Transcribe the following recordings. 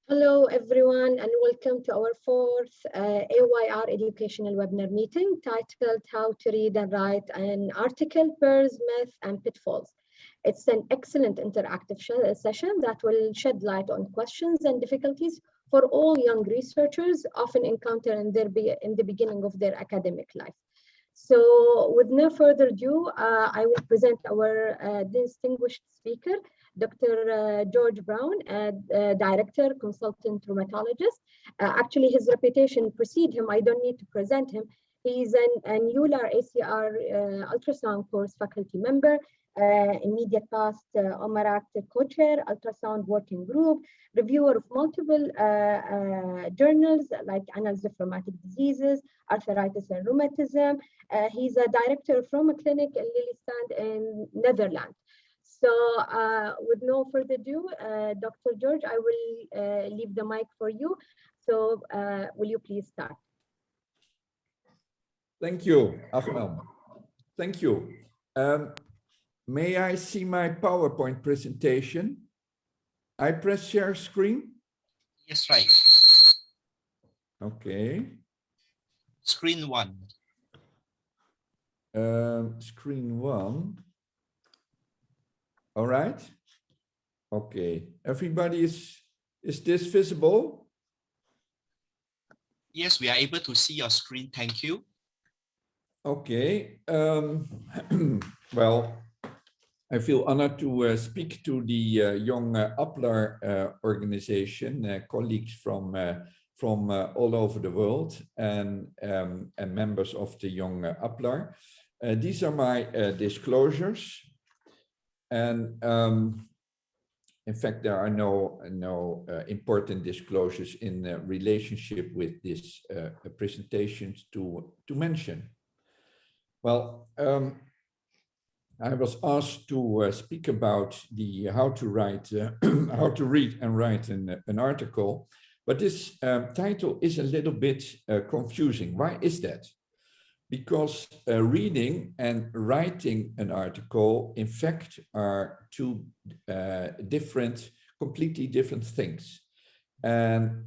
Hello, everyone, and welcome to our fourth AYR educational webinar meeting titled How to Read and Write an Article, Pearls, Myths, and Pitfalls. It's an excellent interactive session that will shed light on questions and difficulties for all young researchers often encounter in the beginning of their academic life. So with no further ado, I will present our distinguished speaker, Dr. George Brown, Director, Consultant Rheumatologist. Actually, his reputation precede him. I don't need to present him. He's an EULAR ACR ultrasound course faculty member, immediate past OMARACT co-chair, ultrasound working group, reviewer of multiple journals like Annals of Rheumatic Diseases, Arthritis and Rheumatism. He's a director from a clinic in Lelystad in Netherlands. So with no further ado, Dr. George, I will leave the mic for you. So will you please start? Thank you, Ahmed. Thank you. May I see my PowerPoint presentation? I press share screen? Yes, right. Okay. Screen one. Screen one. All right. Okay. Everybody is this visible? Yes, we are able to see your screen. Thank you. Okay. Well, I feel honored to speak to the Young UPLAR organization, colleagues from all over the world and members of the Young UPLAR. These are my disclosures. And in fact, there are no important disclosures in relationship with this presentations to mention. Well, I was asked to speak about the how to read and write an article, but this title is a little bit confusing. Why is that? Because reading and writing an article, in fact, are two completely different things. And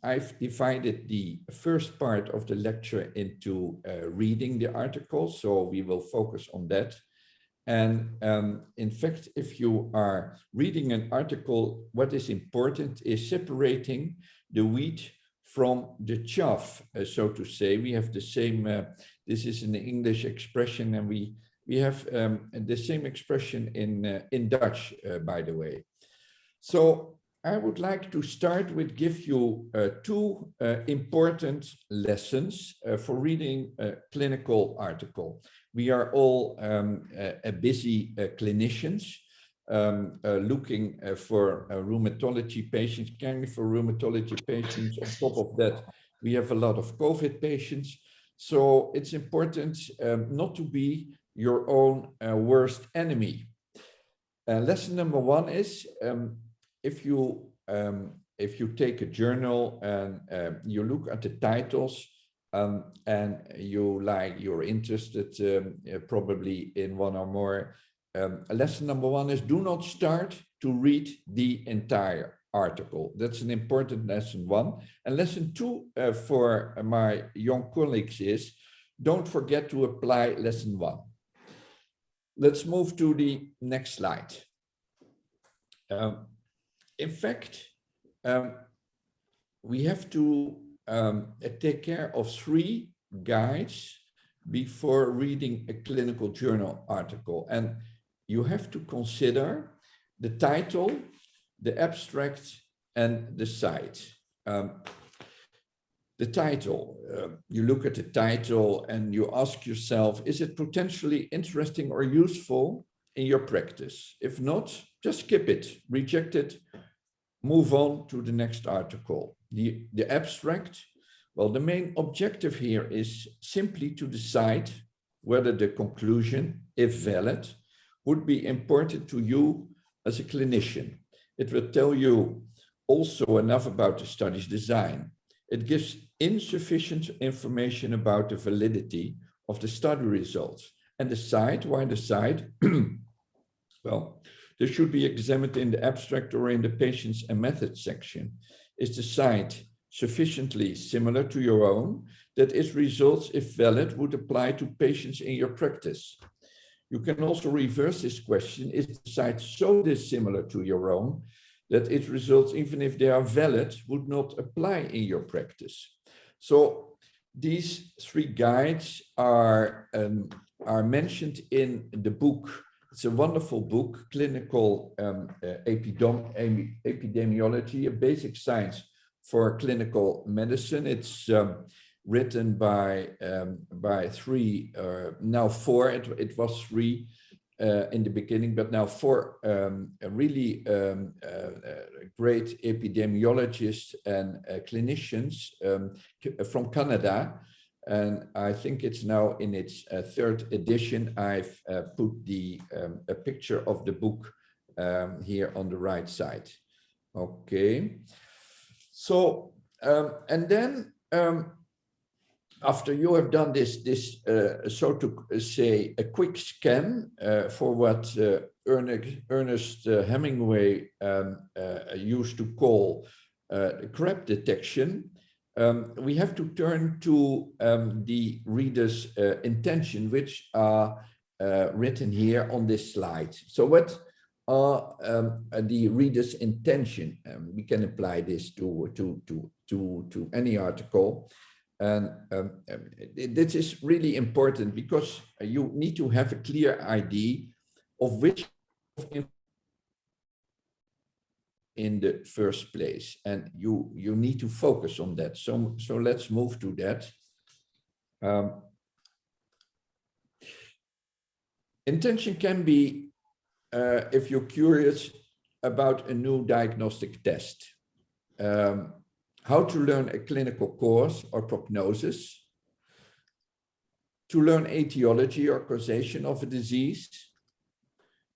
I've divided the first part of the lecture into reading the article, so we will focus on that. And in fact, if you are reading an article, what is important is separating the wheat from the chaff, so to say. We have the same, this is an English expression, and we have the same expression in Dutch, by the way. So I would like to start with give you two important lessons for reading a clinical article. We are all busy clinicians looking for rheumatology patients, caring for rheumatology patients. On top of that, we have a lot of COVID patients. So it's important not to be your own worst enemy. Lesson number one is if you take a journal and you look at the titles and you're interested probably in one or more. Lesson number one is do not start to read the entire article. That's an important lesson one. And lesson two for my young colleagues is don't forget to apply lesson one. Let's move to the next slide. In fact, we have to take care of three guides before reading a clinical journal article. And you have to consider the title, the abstract, and the site. The title, you look at the title and you ask yourself, is it potentially interesting or useful in your practice? If not, just skip it, reject it, move on to the next article. The abstract, well, the main objective here is simply to decide whether the conclusion, if valid, would be important to you as a clinician. It will tell you also enough about the study's design. It gives insufficient information about the validity of the study results. And the site, why the site? Well, they should be examined in the abstract or in the patients and methods section. is the site sufficiently similar to your own that its results, if valid, would apply to patients in your practice? You can also reverse this question. Is the site so dissimilar to your own that its results, even if they are valid, would not apply in your practice? So these three guides are mentioned in the book. It's a wonderful book, Clinical Epidemiology, a basic science for clinical medicine. It's written by three, now four, it was three in the beginning, but now four really great epidemiologists and clinicians from Canada. And I think it's now in its third edition. I've put a picture of the book here on the right side. Okay. So, and then after you have done this, so to say, a quick scan for what Ernest Hemingway used to call crab detection, we have to turn to the reader's intention, which are written here on this slide. So what are the reader's intention? We can apply this to any article. And this is really important because you need to have a clear idea of which in the first place, and you need to focus on that. So let's move to that. Intention can be if you're curious about a new diagnostic test. How to learn a clinical cause or prognosis, to learn etiology or causation of a disease,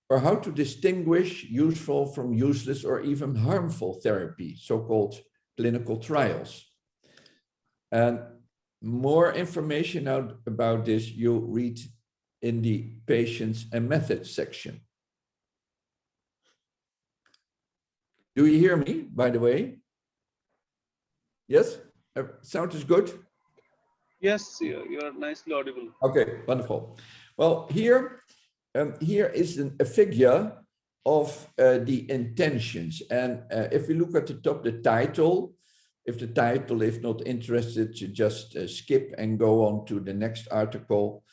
or how to distinguish useful from useless or even harmful therapy, so-called clinical trials. And more information out about this you read in the patients and methods section. Do you hear me, by the way? Yes, sound is good? Yes, you're nicely audible. Okay, wonderful. Well, here is a figure of the intentions. And if we look at the top, the title, if the title is not interested, you just skip and go on to the next article.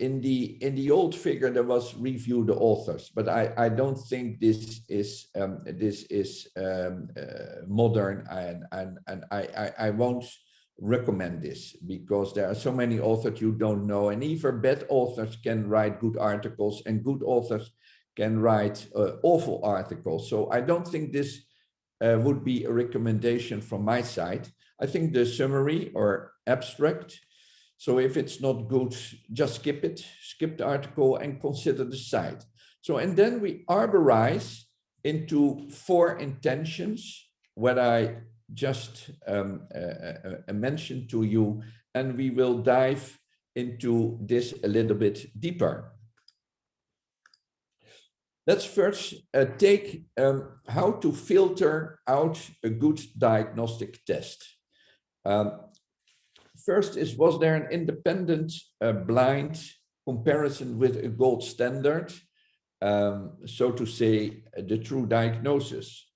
In the old figure, there was review the authors, but I don't think this is modern, and I won't recommend this because there are so many authors you don't know, and even bad authors can write good articles, and good authors can write awful articles. So I don't think this would be a recommendation from my side. I think the summary or abstract. So if it's not good, just skip it, skip the article and consider the site. So, and then we arborize into four intentions, what I just mentioned to you, and we will dive into this a little bit deeper. Let's first take how to filter out a good diagnostic test. First is, was there an independent blind comparison with a gold standard, so to say, the true diagnosis?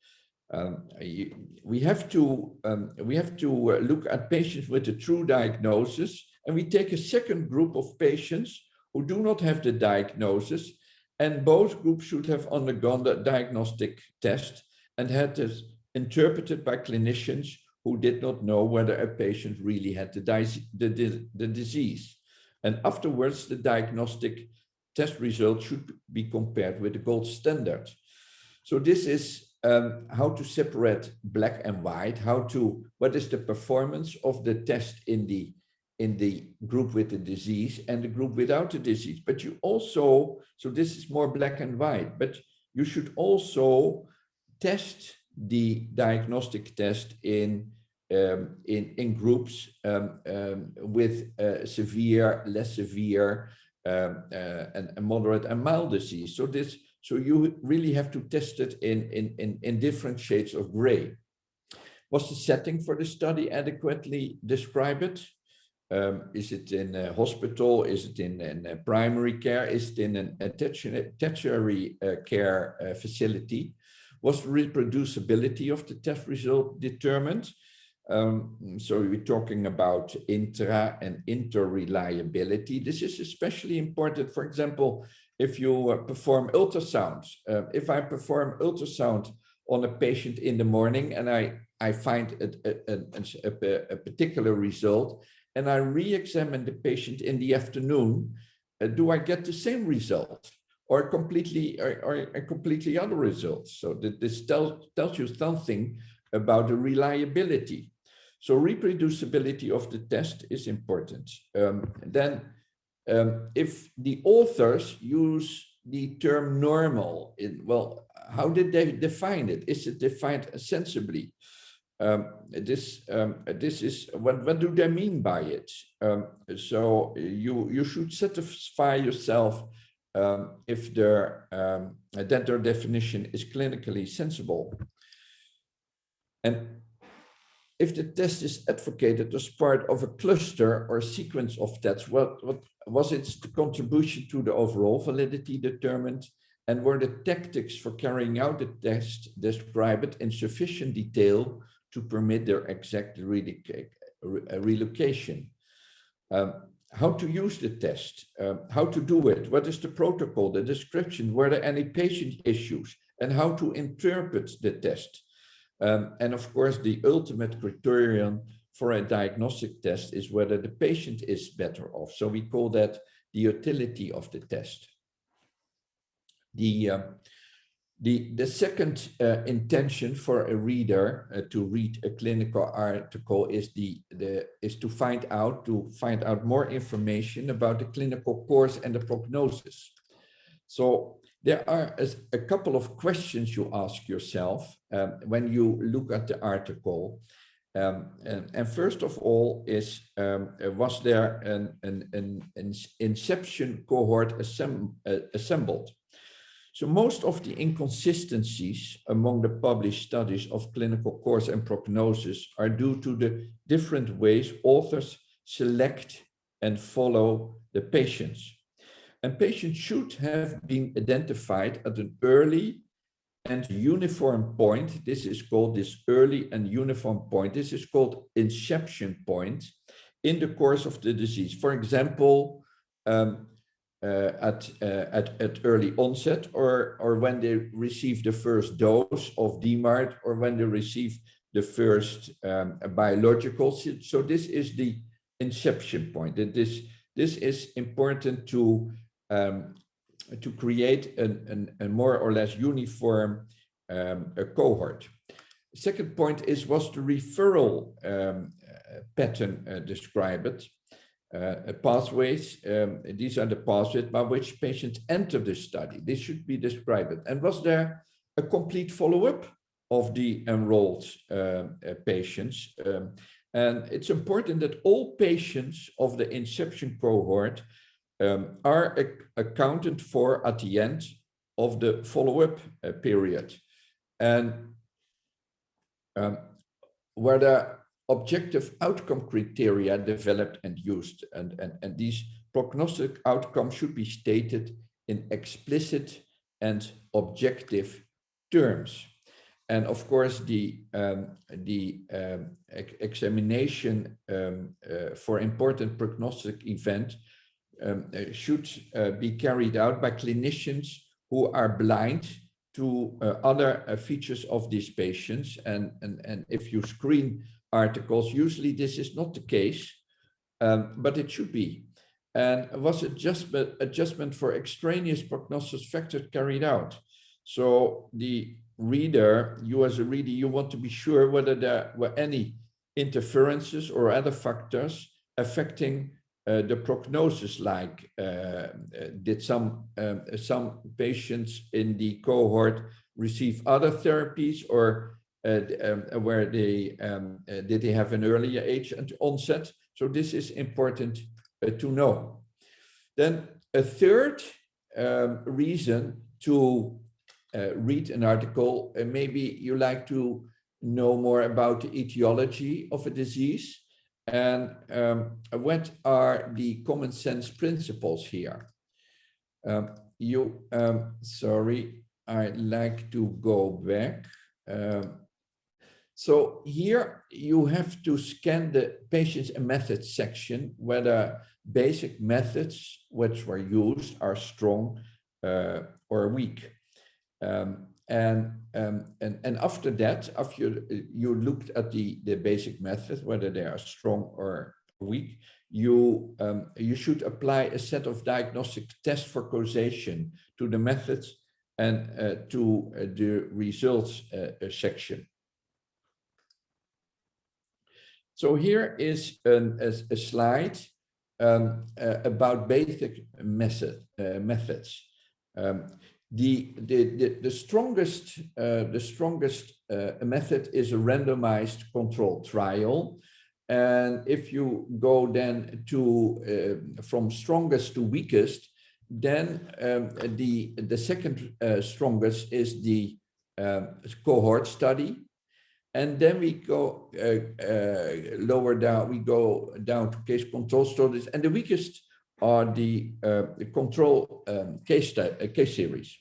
We have to look at patients with a true diagnosis, and we take a second group of patients who do not have the diagnosis, and both groups should have undergone the diagnostic test and had this interpreted by clinicians who did not know whether a patient really had the disease. And afterwards, the diagnostic test results should be compared with the gold standard. So this is how to separate black and white, what is the performance of the test in the group with the disease and the group without the disease. But you also, so this is more black and white, but you should also test the diagnostic test in groups with severe, less severe, and moderate and mild disease. So you really have to test it in different shades of gray. Was the setting for the study adequately described? Is it in a hospital? Is it in a primary care? Is it in a tertiary care facility? Was reproducibility of the test result determined? So we're talking about intra and inter-reliability. This is especially important, for example, if you perform ultrasounds. If I perform ultrasound on a patient in the morning and I find a particular result, and I re-examine the patient in the afternoon, do I get the same result or a completely other result? So this tells you something about the reliability. So reproducibility of the test is important. If the authors use the term normal, well, how did they define it? Is it defined sensibly? This is what do they mean by it? So you should satisfy yourself if that their definition is clinically sensible. And if the test is advocated as part of a cluster or sequence of tests, what was its contribution to the overall validity determined? And were the tactics for carrying out the test described in sufficient detail to permit their exact relocation? How to use the test, how to do it, what is the protocol, the description, were there any patient issues, and how to interpret the test. And of course, the ultimate criterion for a diagnostic test is whether the patient is better off. So we call that the utility of the test. The second intention for a reader to read a clinical article is to find out more information about the clinical course and the prognosis. So there are a couple of questions you ask yourself when you look at the article. And first of all is, was there an inception cohort assembled? So most of the inconsistencies among the published studies of clinical course and prognosis are due to the different ways authors select and follow the patients. And patients should have been identified at an early and uniform point. This is called this early and uniform point. This is called inception point in the course of the disease. For example, at early onset, or when they receive the first dose of DMARD, or when they receive the first biological. So this is the inception point. This is important to create a more or less uniform cohort. Second point was the referral pattern described. Pathways, these are the pathways by which patients enter the study. This should be described. And was there a complete follow-up of the enrolled patients? And it's important that all patients of the inception cohort are accounted for at the end of the follow-up period. And were there objective outcome criteria developed and used, and these prognostic outcomes should be stated in explicit and objective terms. And of course, the examination for important prognostic event should be carried out by clinicians who are blind to other features of these patients. And if you screen articles, usually this is not the case, but it should be. And was adjustment for extraneous prognosis factors carried out? So the reader, you as a reader, you want to be sure whether there were any interferences or other factors affecting the prognosis, like did some patients in the cohort receive other therapies, or where did they have an earlier age and onset? So this is important to know. Then a third reason to read an article, maybe you like to know more about the etiology of a disease and what are the common sense principles here. Sorry, I'd like to go back. So here you have to scan the patients and methods section, whether basic methods which were used are strong or weak. And after that, after you looked at the basic methods, whether they are strong or weak, you should apply a set of diagnostic tests for causation to the methods and to the results section. So here is a slide about basic methods. The strongest method is a randomized controlled trial. And if you go then to from strongest to weakest, then the second strongest is the cohort study. And then we go lower down, we go down to case control studies, and the weakest are the control case series.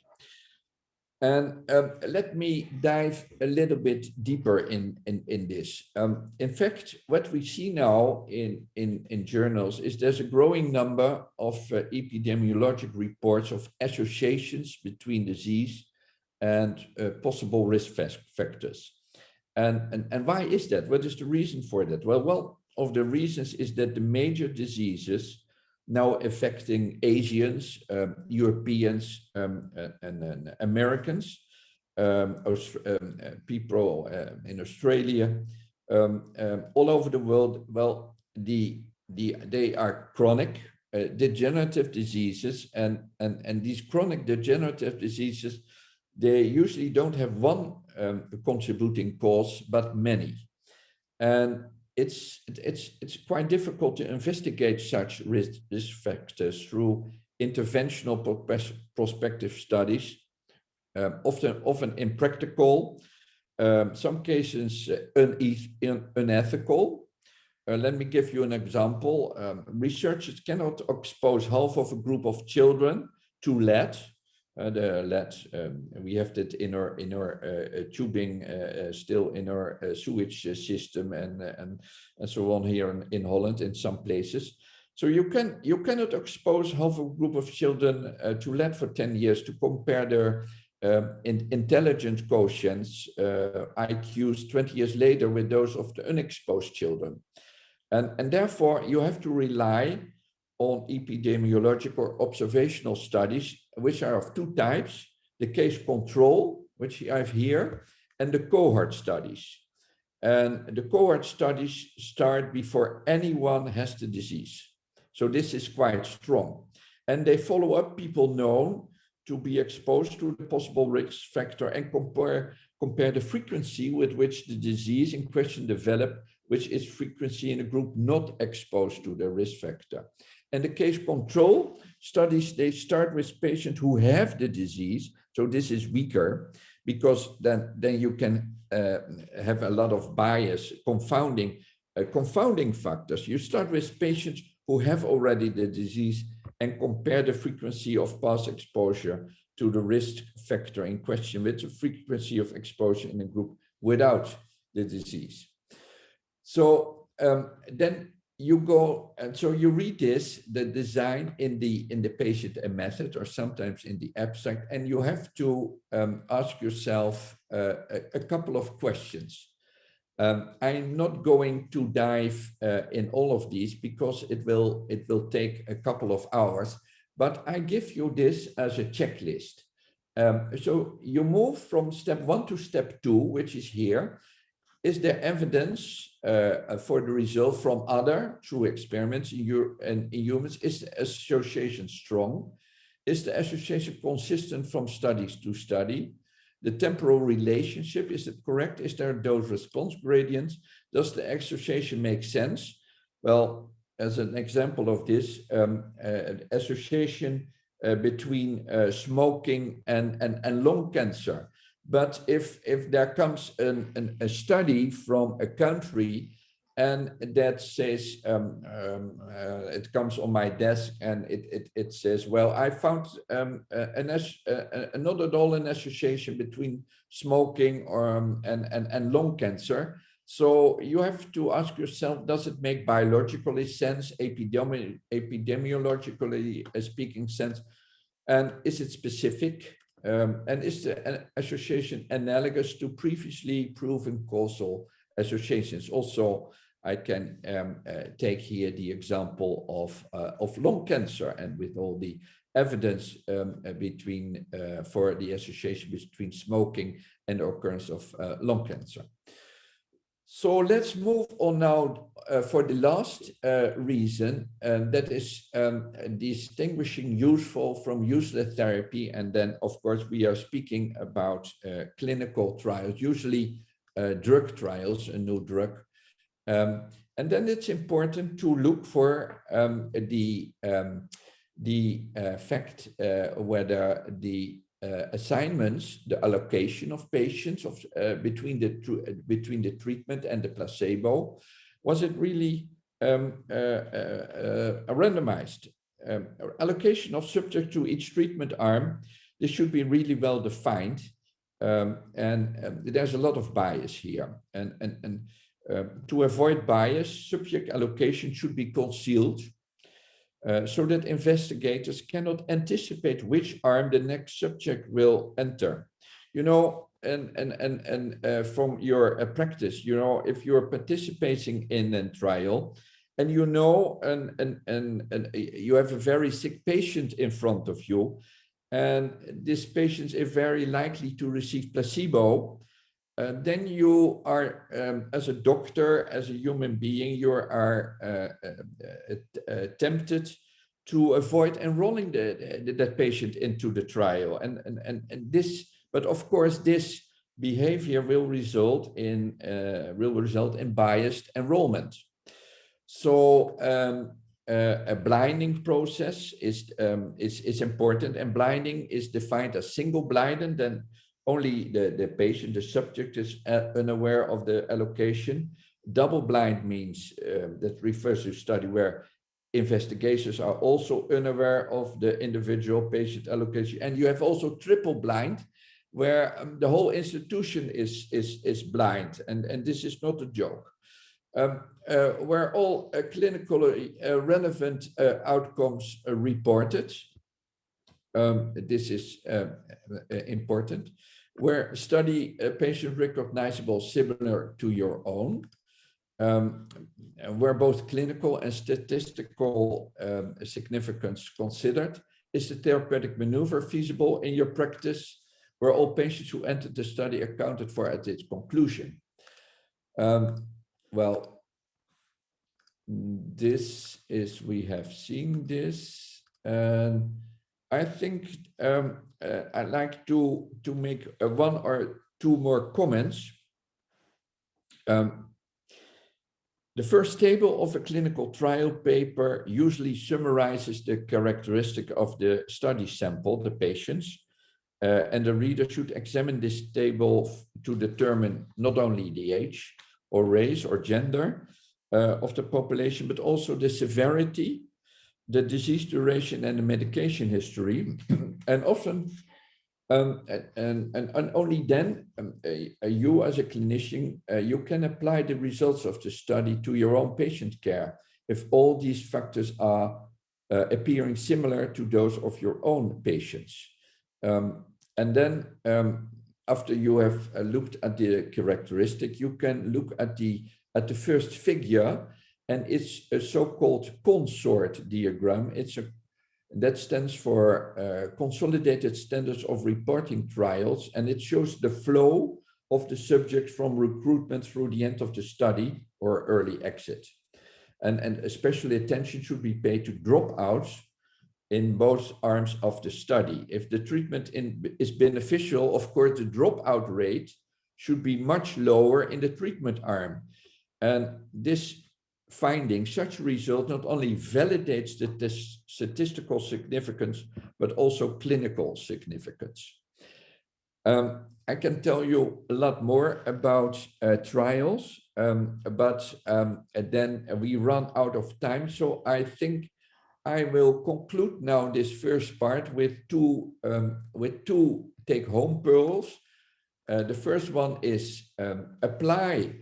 And let me dive a little bit deeper in this. In fact, what we see now in journals is there's a growing number of epidemiologic reports of associations between disease and possible risk factors. And why is that? What is the reason for that? Well, one of the reasons is that the major diseases now affecting Asians, Europeans, and Americans, people in Australia, all over the world. Well, they are chronic degenerative diseases, and these chronic degenerative diseases, they usually don't have one contributing cause, but many. And it's quite difficult to investigate such risk factors through interventional prospective studies, often impractical, some cases unethical. Let me give you an example. Researchers cannot expose half of a group of children to lead. The lead, we have that in our tubing, still in our sewage system and so on here in Holland in some places. So you cannot expose half a group of children to lead for 10 years to compare their intelligence quotients, IQs 20 years later with those of the unexposed children. And therefore you have to rely on epidemiological or observational studies, which are of two types: the case control, which I have here, and the cohort studies. And the cohort studies start before anyone has the disease. So this is quite strong. And they follow up people known to be exposed to the possible risk factor and compare the frequency with which the disease in question developed, which is frequency in a group not exposed to the risk factor. And the case control studies, they start with patients who have the disease. So this is weaker because then you can have a lot of bias, confounding factors. You start with patients who have already the disease and compare the frequency of past exposure to the risk factor in question with the frequency of exposure in a group without the disease. So then you go, and so you read this, the design in the patient and method, or sometimes in the abstract, and you have to ask yourself a couple of questions. I'm not going to dive in all of these because it will take a couple of hours, but I give you this as a checklist. So you move from step 1 to step 2, which is here. Is there evidence for the result from other true experiments in humans? Is the association strong? Is the association consistent from studies to study? The temporal relationship, is it correct? Is there a dose-response gradient? Does the association make sense? Well, as an example of this, association between smoking and lung cancer. But if there comes a study from a country and that says, it comes on my desk and it says, well, I found not at all an association between smoking and lung cancer. So you have to ask yourself, does it make biologically sense, epidemiologically speaking sense? And is it specific? And is the association analogous to previously proven causal associations? Also, I can take here the example of lung cancer, and with all the evidence for the association between smoking and the occurrence of lung cancer. So let's move on now for the last reason, that is distinguishing useful from useless therapy. And then, of course, we are speaking about clinical trials, usually drug trials, a new drug. And then it's important to look for the fact whether the assignments, the allocation of patients between the treatment and the placebo, was it really randomized? Allocation of subject to each treatment arm, this should be really well defined, and there's a lot of bias here. And to avoid bias, subject allocation should be concealed, so that investigators cannot anticipate which arm the next subject will enter. You know, and from your practice, you know, if you're participating in a trial and you know, and you have a very sick patient in front of you, and this patient is very likely to receive placebo, then you are, as a doctor, as a human being, you are tempted to avoid enrolling that patient into the trial. And this, but of course, this behavior will result in biased enrollment. So a blinding process is important, and blinding is defined as single blinded, then only the patient, the subject, is unaware of the allocation. Double blind means that refers to a study where investigators are also unaware of the individual patient allocation. And you have also triple blind, where the whole institution is blind, and this is not a joke. Where all clinically relevant outcomes are reported. This is important. Where study patient recognizable similar to your own, where both clinical and statistical significance considered. Is the therapeutic maneuver feasible in your practice, where all patients who entered the study accounted for at its conclusion? Well, this is, we have seen this, and I think I'd like to make one or two more comments. The first table of a clinical trial paper usually summarizes the characteristic of the study sample, the patients, and the reader should examine this table to determine not only the age or race or gender of the population, but also the severity, the disease duration, and the medication history. And often, and only then, you as a clinician, you can apply the results of the study to your own patient care, if all these factors are appearing similar to those of your own patients. And then, after you have looked at the characteristic, you can look at the first figure, and it's a so-called consort diagram. That stands for Consolidated Standards of Reporting Trials, and it shows the flow of the subject from recruitment through the end of the study or early exit. And especially attention should be paid to dropouts in both arms of the study. If the treatment is beneficial, of course, the dropout rate should be much lower in the treatment arm. And this finding, such result, not only validates the statistical significance, but also clinical significance. I can tell you a lot more about trials, but then we run out of time. So I think I will conclude now this first part with two take-home pearls. The first one is apply,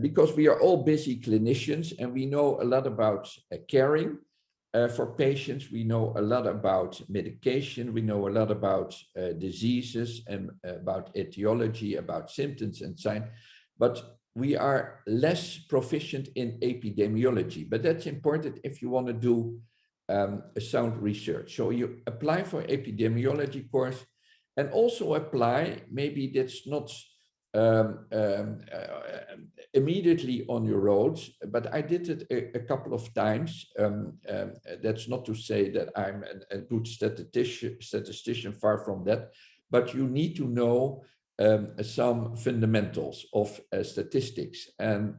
because we are all busy clinicians and we know a lot about caring for patients. We know a lot about medication. We know a lot about diseases and about etiology, about symptoms and signs, but we are less proficient in epidemiology. But that's important if you want to do a sound research. So you apply for epidemiology course and also apply, maybe that's not immediately on your roads, but I did it a couple of times. That's not to say that I'm a good statistician, far from that, but you need to know some fundamentals of statistics and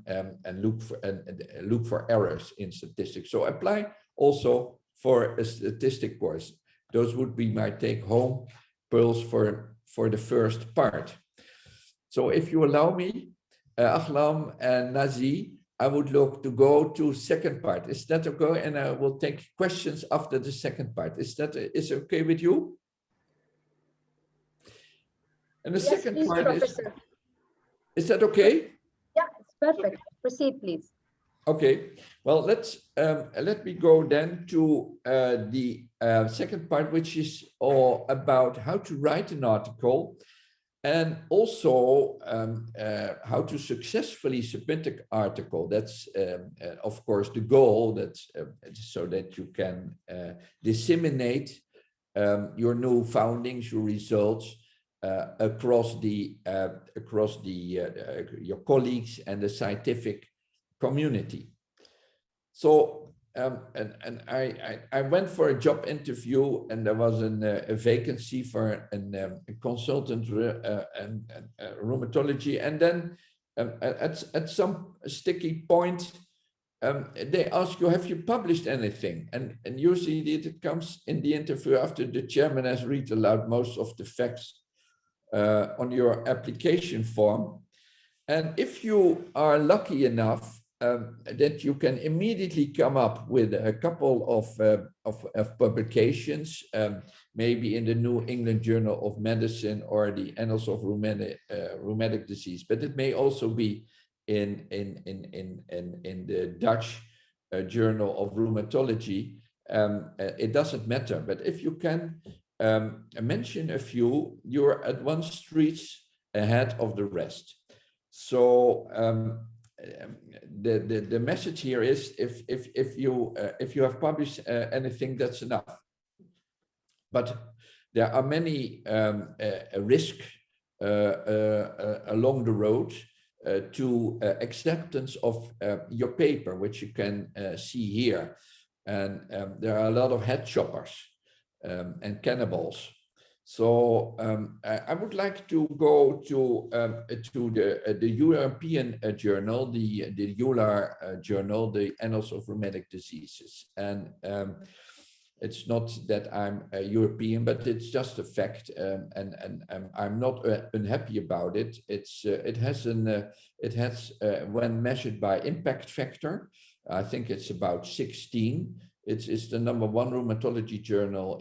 look for errors in statistics. So apply also for a statistic course. Those would be my take-home pearls for the first part. So if you allow me, Ahlam and Nazi, I would look to go to second part. Is that okay? And I will take questions after the second part. Is it okay with you? And the second please, part Professor. Is that okay? Yeah, it's perfect. Proceed, please. Okay, well, let me go then to the second part, which is all about how to write an article and also how to successfully submit an article. That's, of course, the goal, that's so that you can disseminate your new findings, your results across your colleagues and the scientific community. So I went for a job interview, and there was a vacancy for a consultant rheumatology, and then at some sticky point they ask you, have you published anything? And usually it comes in the interview after the chairman has read aloud most of the facts on your application form. And if you are lucky enough that you can immediately come up with a couple of publications, maybe in the New England Journal of Medicine or the Annals of Rheumatic Disease, but it may also be in the Dutch Journal of Rheumatology. It doesn't matter, but if you can mention a few, you're at one street ahead of the rest. So the message here is, if you have published anything, that's enough. But there are many risks along the road to acceptance of your paper, which you can see here. And there are a lot of head choppers and cannibals. So I would like to go to the European journal, the EULAR journal, the Annals of Rheumatic Diseases. And it's not that I'm a European, but it's just a fact, and I'm not unhappy about it. It has when measured by impact factor, I think it's about 16. It's the #1 rheumatology journal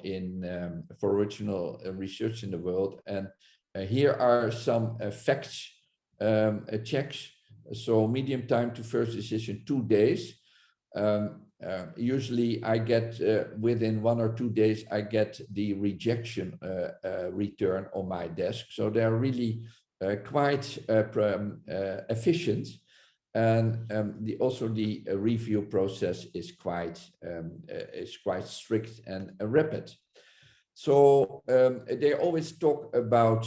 for original research in the world. And here are some facts checks. So medium time to first decision, 2 days. Usually I get within 1 or 2 days, I get the rejection return on my desk. So they're really quite efficient. And also the review process is quite strict and rapid. So they always talk about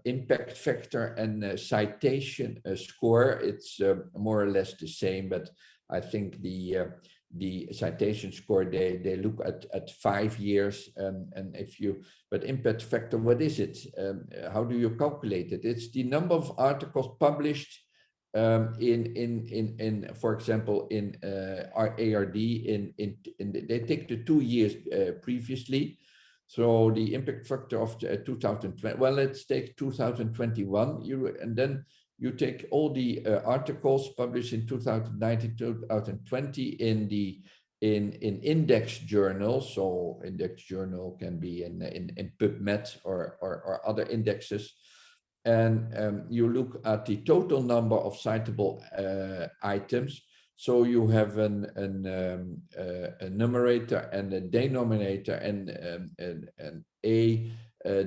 impact factor and citation score. It's more or less the same, but I think the citation score, they look at 5 years, and but impact factor, what is it? How do you calculate it? It's the number of articles published for example, in ARD, they take the 2 years previously. So the impact factor of 2020, well, let's take 2021, and then you take all the articles published in 2019, 2020 in index journals. So index journal can be in PubMed or other indexes. And you look at the total number of citable items. So you have a numerator and a denominator, and A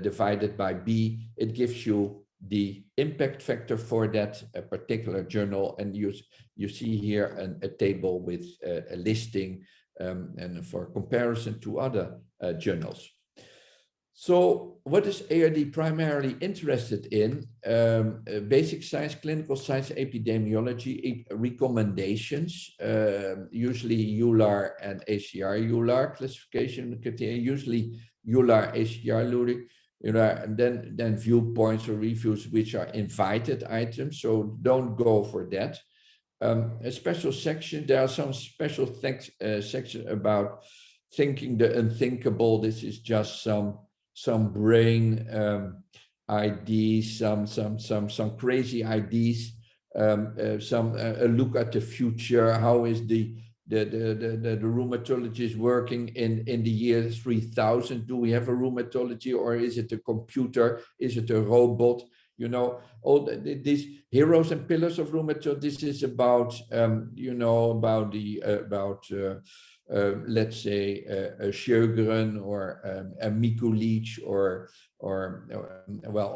divided by B. It gives you the impact factor for that particular journal. And you see here a table with a listing and for comparison to other journals. So what is ARD primarily interested in? Basic science, clinical science, epidemiology, recommendations, usually EULAR and ACR-EULAR classification criteria, usually EULAR, ACR-EULAR, and then viewpoints or reviews, which are invited items. So don't go for that. A special section, there are some special sections about thinking the unthinkable. This is just some brain ideas, some crazy ideas, a look at the future. How is the rheumatologist working in the year 3000? Do we have a rheumatology, or is it a computer? Is it a robot? You know, all these heroes and pillars of rheumatology. This is about you know, about let's say a Sjögren or a Mikulicz or well,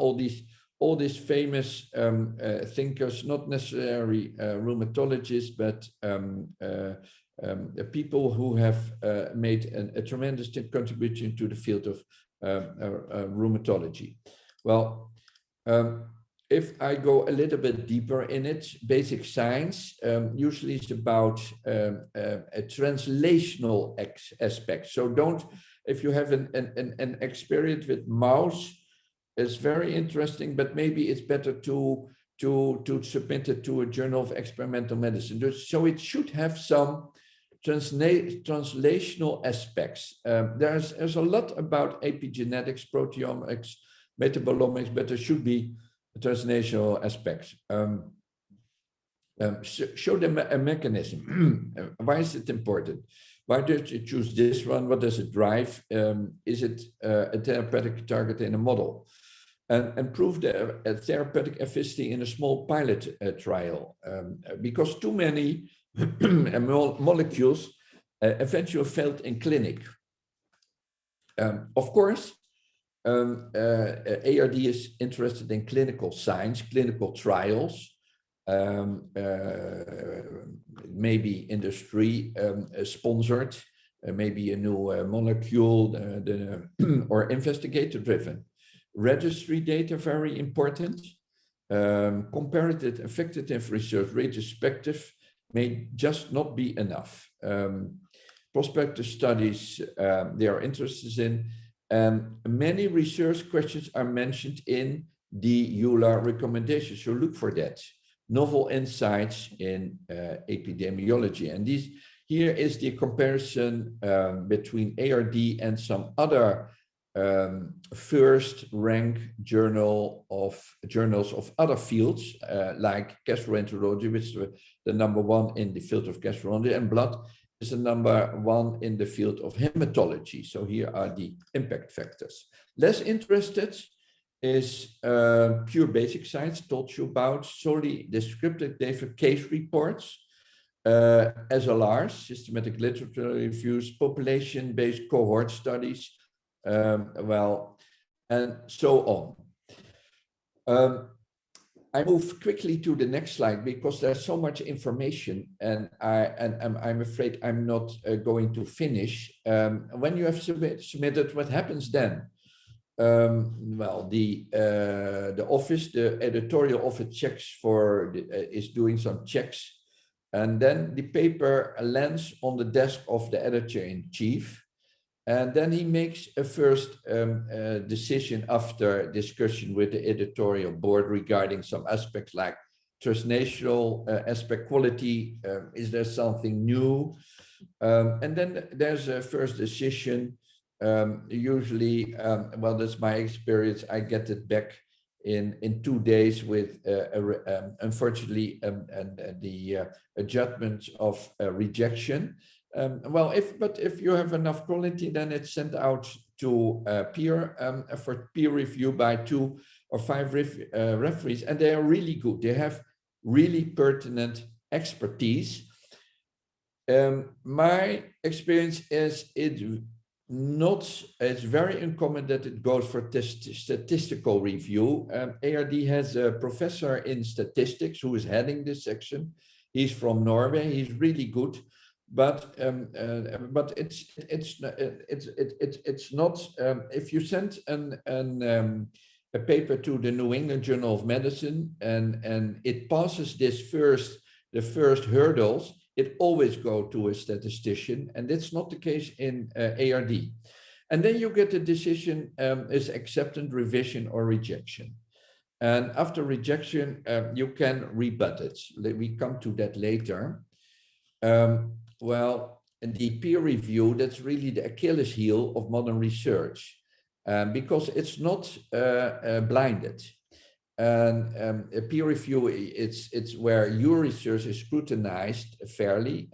all these famous thinkers, not necessarily rheumatologists, but people who have made a tremendous contribution to the field of rheumatology. Well, if I go a little bit deeper in it, basic science usually is about a translational aspect. So if you have an experience with mouse, it's very interesting, but maybe it's better to submit it to a journal of experimental medicine. So it should have some translational aspects. There's a lot about epigenetics, proteomics, metabolomics, but there should be translational aspects. Show them a mechanism. Why is it important? Why did you choose this one? What does it drive? Is it a therapeutic target in a model? And prove the therapeutic efficacy in a small pilot trial. Because too many molecules eventually failed in clinic. Of course, ARD is interested in clinical science, clinical trials, maybe industry sponsored, maybe a new molecule, or investigator-driven. Registry data, very important. Comparative effective research retrospective may just not be enough. Prospective studies they are interested in. Many research questions are mentioned in the EULAR recommendations, so look for that. Novel insights in epidemiology. And here is the comparison between ARD and some other first rank journals of other fields, like gastroenterology, which is the #1 in the field of gastroenterology, and blood is the #1 in the field of hematology. So here are the impact factors. Less interested is pure basic science, told you about, solely descriptive data, case reports, SLRs, systematic literature reviews, population-based cohort studies, well, and so on. I move quickly to the next slide because there's so much information, and I'm afraid I'm not going to finish. When you have submitted, what happens then? Well, the office, the editorial office checks is doing some checks, and then the paper lands on the desk of the editor-in-chief. And then he makes a first decision after discussion with the editorial board regarding some aspects like translational aspect, quality, is there something new? And then there's a first decision usually, well, that's my experience. I get it back in 2 days with, unfortunately, the adjustment of rejection. Well, if you have enough quality, then it's sent out to for peer review by 2 or 5 referees, and they are really good. They have really pertinent expertise. My experience is it's very uncommon that it goes for statistical review. ARD has a professor in statistics who is heading this section. He's from Norway. He's really good, but it's not. If you send a paper to the New England Journal of Medicine and it passes the first hurdles, it always go to a statistician, and that's not the case in ARD. And then you get the decision is acceptance, revision, or rejection. And after rejection, you can rebut it. We come to that later. Well, in the peer review, that's really the Achilles heel of modern research, because it's not blinded. And a peer review, it's where your research is scrutinized fairly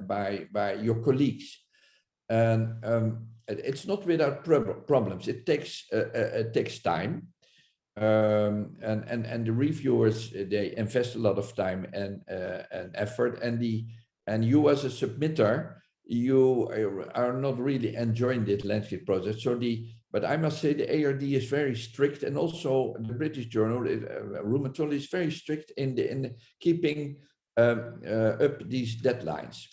by your colleagues, and it's not without problems. It takes time, and the reviewers, they invest a lot of time and effort, and you as a submitter, you are not really enjoying this landscape process. So but I must say the ARD is very strict, and also the British Journal, Rheumatology, is very strict in keeping up these deadlines.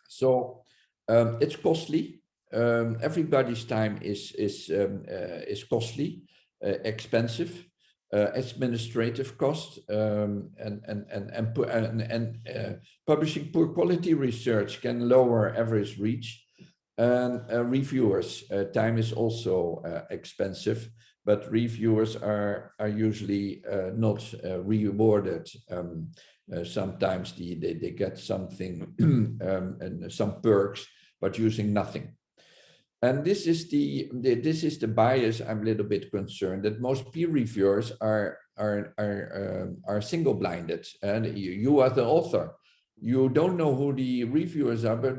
So it's costly. Everybody's time is costly, expensive, administrative cost, and publishing poor quality research can lower average reach. And reviewers, time is also expensive, but reviewers are usually not rewarded. Sometimes they get something and some perks, but using nothing. And this is the bias. I'm a little bit concerned that most peer reviewers are single-blinded, and you are the author. You don't know who the reviewers are, but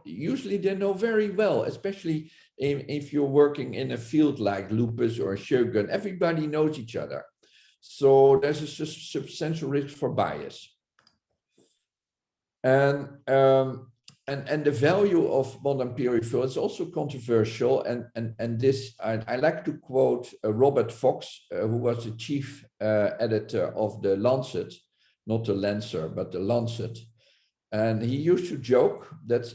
usually they know very well, especially if you're working in a field like lupus or Sjogren. Everybody knows each other. So there's a substantial risk for bias. And the value of modern peer review is also controversial. And this, I like to quote Robert Fox, who was the chief editor of The Lancet, not the Lancer, but the Lancet. And he used to joke that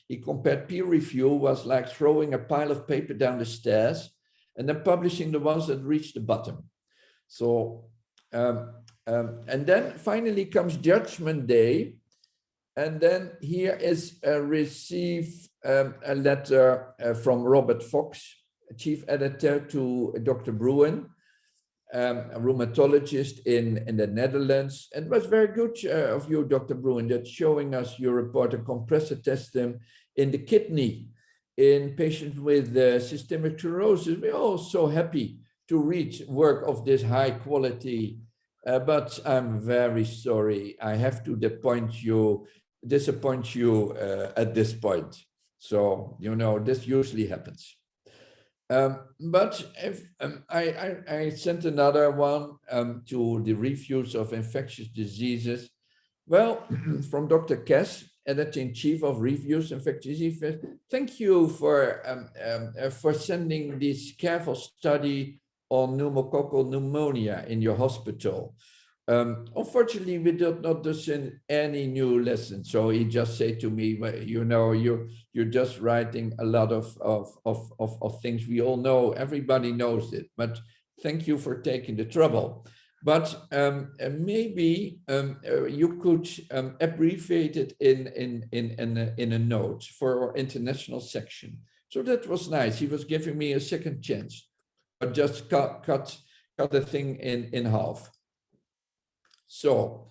he compared peer review was like throwing a pile of paper down the stairs and then publishing the ones that reach the bottom. So, and then finally comes Judgment Day. And then here is received a letter from Robert Fox, chief editor, to Dr. Bruin, a rheumatologist in the Netherlands. And it was very good of you, Dr. Bruin, that showing us your report on compressor testing in the kidney in patients with systemic sclerosis. We're all so happy to read work of this high quality, but I'm very sorry. I have to disappoint you at this point. So, you know, this usually happens. But if I sent another one to the reviews of infectious diseases. Well, from Dr. Kess, editor-in-chief of Reviews Infectious Diseases. Thank you for sending this careful study on pneumococcal pneumonia in your hospital. Unfortunately, we did not do any new lessons. So he just said to me, well, you know, you're just writing a lot of things we all know. Everybody knows it, but thank you for taking the trouble. But maybe you could abbreviate it in a note for our international section. So that was nice. He was giving me a second chance, but just cut the thing in half. So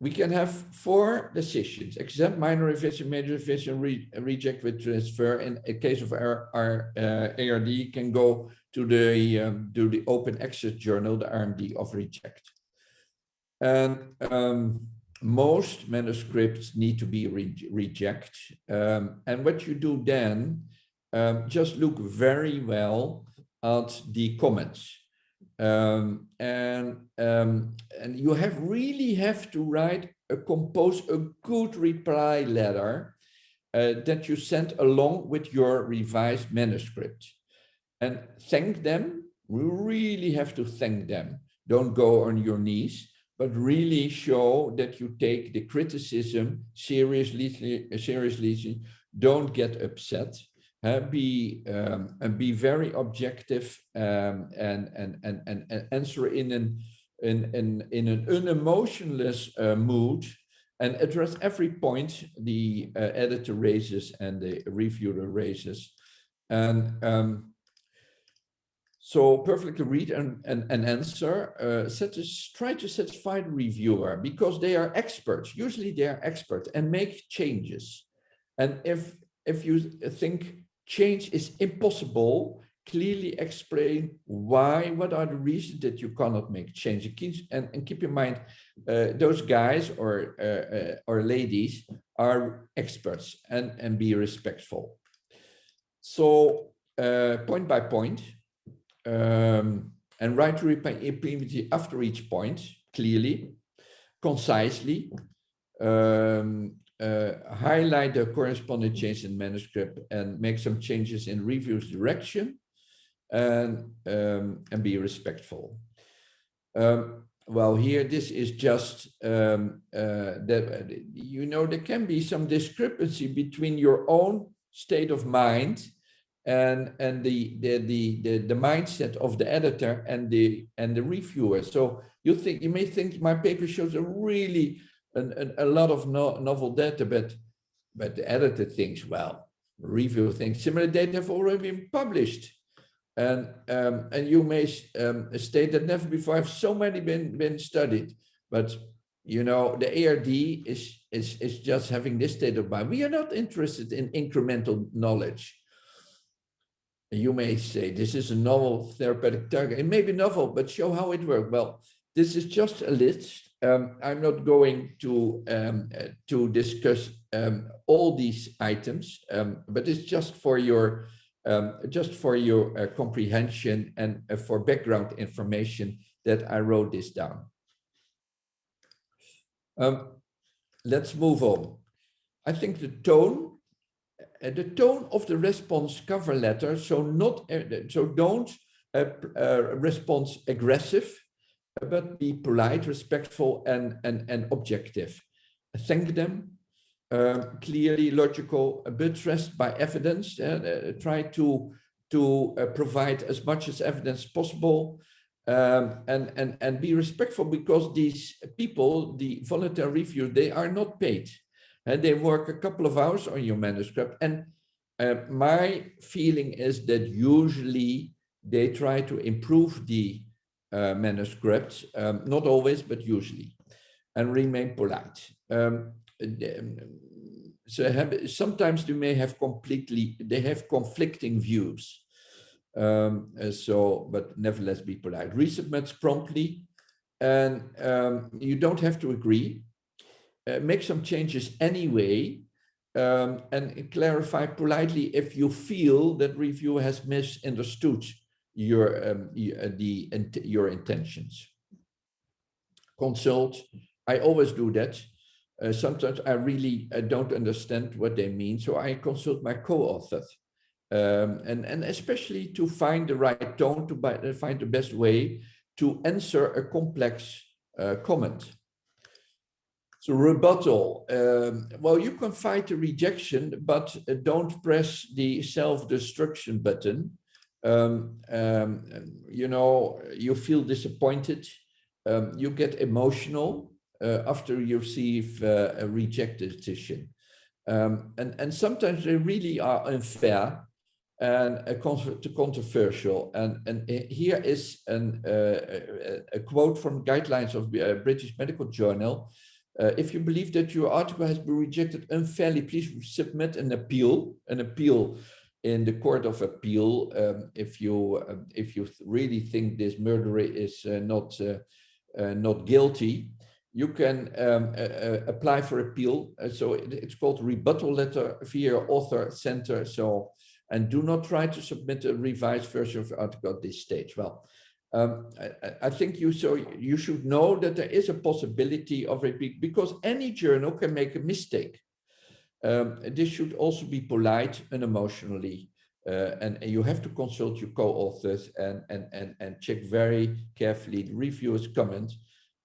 we can have 4 decisions: accept, minor revision, major revision, reject with transfer. In a case of our ARD, can go to the open access journal, the RMD of reject. And most manuscripts need to be reject. And what you do then, just look very well at the comments. And you really have to compose a good reply letter that you send along with your revised manuscript, and thank them. We really have to thank them. Don't go on your knees, but really show that you take the criticism seriously. Don't get upset. Be very objective and answer in an unemotionless mood, and address every point the editor raises and the reviewer raises. And so perfectly read and answer. Try to satisfy the reviewer, because they are experts. Usually they are experts, and make changes. And if you think change is impossible, clearly explain why, what are the reasons that you cannot make change. And keep in mind, those guys or ladies are experts, and be respectful. So point by point, and write to reply immediately after each point, clearly, concisely. Highlight the corresponding change in manuscript, and make some changes in review's direction, and be respectful. Well, here, this is just that, there can be some discrepancy between your own state of mind and the mindset of the editor and the reviewer. So you may think my paper shows a lot of novel data, but the editor thinks, well, the reviewer thinks similar data have already been published, and you may state that never before have so many been studied. But the ARD is just having this state of mind. We are not interested in incremental knowledge. You may say this is a novel therapeutic target. It may be novel, but show how it works. Well, this is just a list. I'm not going to discuss all these items, but it's just for your comprehension and for background information that I wrote this down. Let's move on. I think the tone of the response cover letter. So don't respond aggressive, but be polite, respectful, and objective. Thank them, clearly, logical, buttressed by evidence. Try to provide as much as evidence possible, and be respectful, because these people, the voluntary review, they are not paid, and they work a couple of hours on your manuscript. And my feeling is that usually they try to improve the manuscript, not always, but usually, and remain polite. Sometimes they may have conflicting views. But nevertheless, be polite. Resubmit promptly, and you don't have to agree. Make some changes anyway, and clarify politely if you feel that reviewer has misunderstood your intentions. Consult. I always do that. Sometimes I really don't understand what they mean, so I consult my co-author, and especially to find the right tone, to find the best way to answer a complex comment. So rebuttal. Well, you can fight the rejection, but don't press the self-destruction button. You feel disappointed. You get emotional after you receive a rejected decision. And sometimes they really are unfair and controversial. And here is a quote from Guidelines of British Medical Journal. If you believe that your article has been rejected unfairly, please submit an appeal in the Court of Appeal. If you really think this murderer is not guilty, you can apply for appeal. So it's called rebuttal letter via author center. So, and do not try to submit a revised version of the article at this stage. Well, I think you should know that there is a possibility of repeat, because any journal can make a mistake. This should also be polite, unemotionally, and you have to consult your co-authors and check very carefully the reviewer's comments.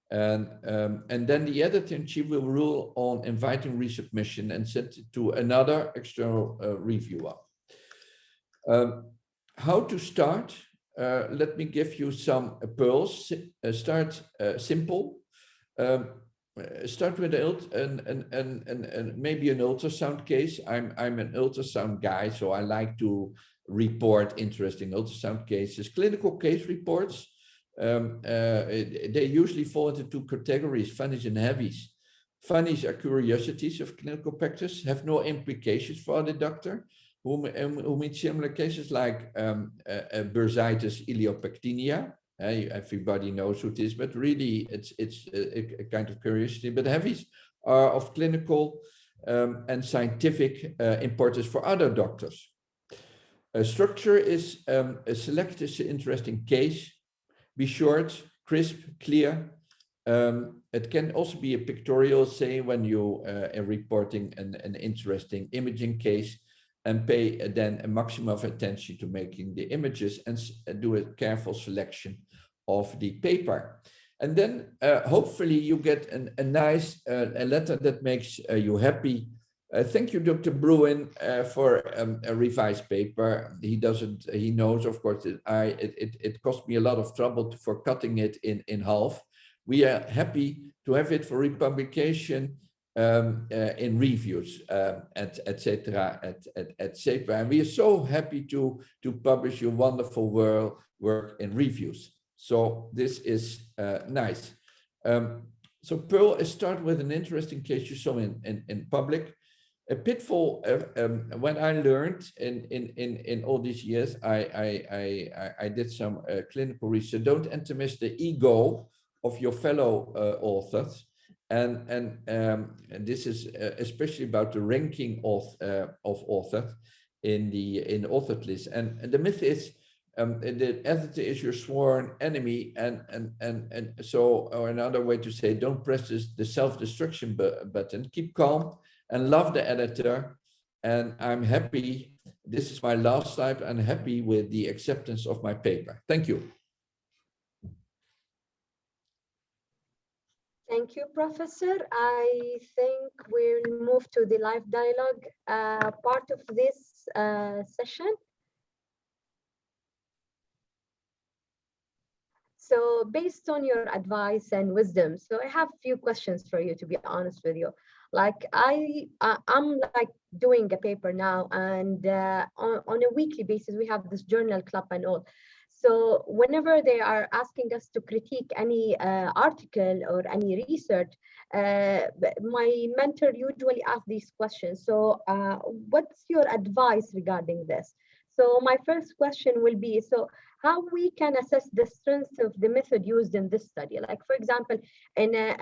And then the editor-in-chief will rule on inviting resubmission and send it to another external reviewer. How to start? Let me give you some pearls. Start simple. Start with maybe an ultrasound case. I'm an ultrasound guy, so I like to report interesting ultrasound cases. Clinical case reports. They usually fall into two categories: funnies and heavies. Funnies are curiosities of clinical practice, have no implications for the doctor, who meet similar cases like bursitis ileopectinia. Everybody knows what it is, but really it's a kind of curiosity. But heavies are of clinical and scientific importance for other doctors. Structure is select an interesting case. Be short, crisp, clear. It can also be a pictorial, say, when you are reporting an interesting imaging case, and pay then a maximum of attention to making the images and do a careful selection of the paper. And then hopefully you get a nice a letter that makes you happy. Thank you, Dr. Bruin, for a revised paper. He knows, of course, that it cost me a lot of trouble for cutting it in half. We are happy to have it for republication in reviews, etc. at CEPA. And we are so happy to publish your wonderful work in reviews. So this is nice. So Pearl, start with an interesting case you saw in public. A pitfall, when I learned in all these years, I did some clinical research. Don't enter the ego of your fellow authors. And this is especially about the ranking of authors in the authored list. And the myth is the editor is your sworn enemy, and so, or another way to say, don't press the self-destruction button. Keep calm and love the editor. And I'm happy. This is my last slide. I'm happy with the acceptance of my paper. Thank you. Thank you, Professor. I think we'll move to the live dialogue part of this session. So based on your advice and wisdom, so I have a few questions for you, to be honest with you. Like I'm like doing a paper now, and on a weekly basis, we have this journal club and all. So whenever they are asking us to critique any article or any research, my mentor usually asks these questions. So what's your advice regarding this? So my first question will be, so how we can assess the strength of the method used in this study? Like, for example, in a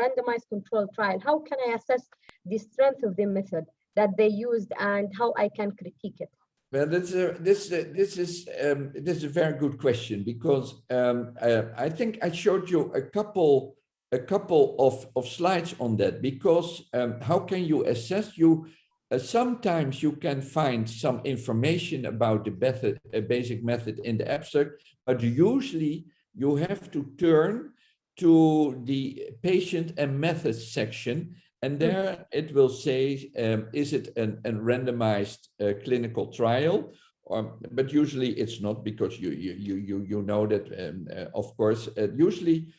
randomized control trial, how can I assess the strength of the method that they used and how I can critique it? Well, this is a very good question, because I think I showed you a couple of slides on that, because how can you assess? Sometimes you can find some information about the method, a basic method in the abstract, but usually you have to turn to the patient and methods section, and there it will say, is it a randomized clinical trial? But usually it's not, because you know that, of course, usually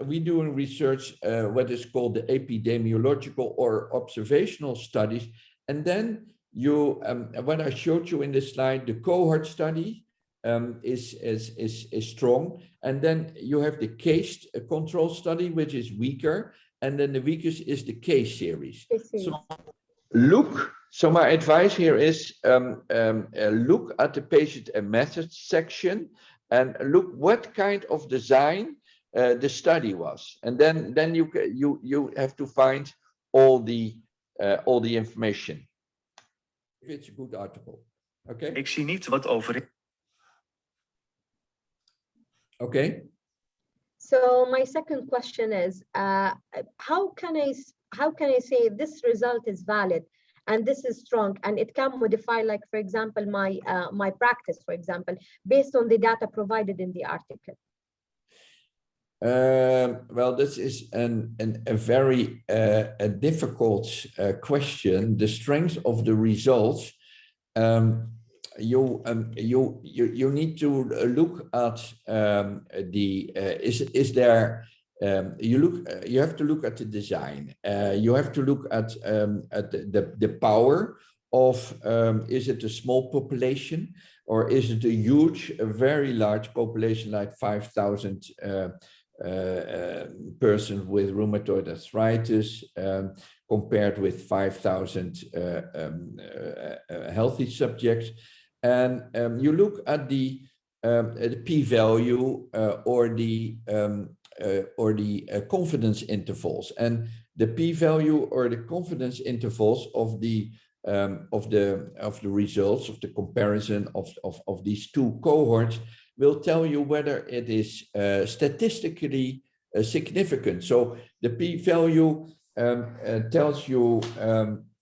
we do in research what is called the epidemiological or observational studies. And then you, what I showed you in this slide, the cohort study, is strong. And then you have the case control study, which is weaker. And then the weakest is the case series. So my advice here is look at the patient and methods section and look what kind of design the study was. And then you have to find all the information. If it's a good article. Okay. Ik zie niet wat over. Okay. So my second question is, how can I say this result is valid and this is strong and it can modify, like for example, my practice, for example, based on the data provided in the article? Well, this is a very difficult question. The strength of the results. You need to look at you have to look at the design. You have to look at the power of is it a small population or is it a huge, a very large population like 5,000 persons with rheumatoid arthritis compared with 5,000 healthy subjects. And you look at the p-value or the confidence intervals, and the p-value or the confidence intervals of the results of the comparison of these two cohorts will tell you whether it is statistically significant. So the p-value tells you,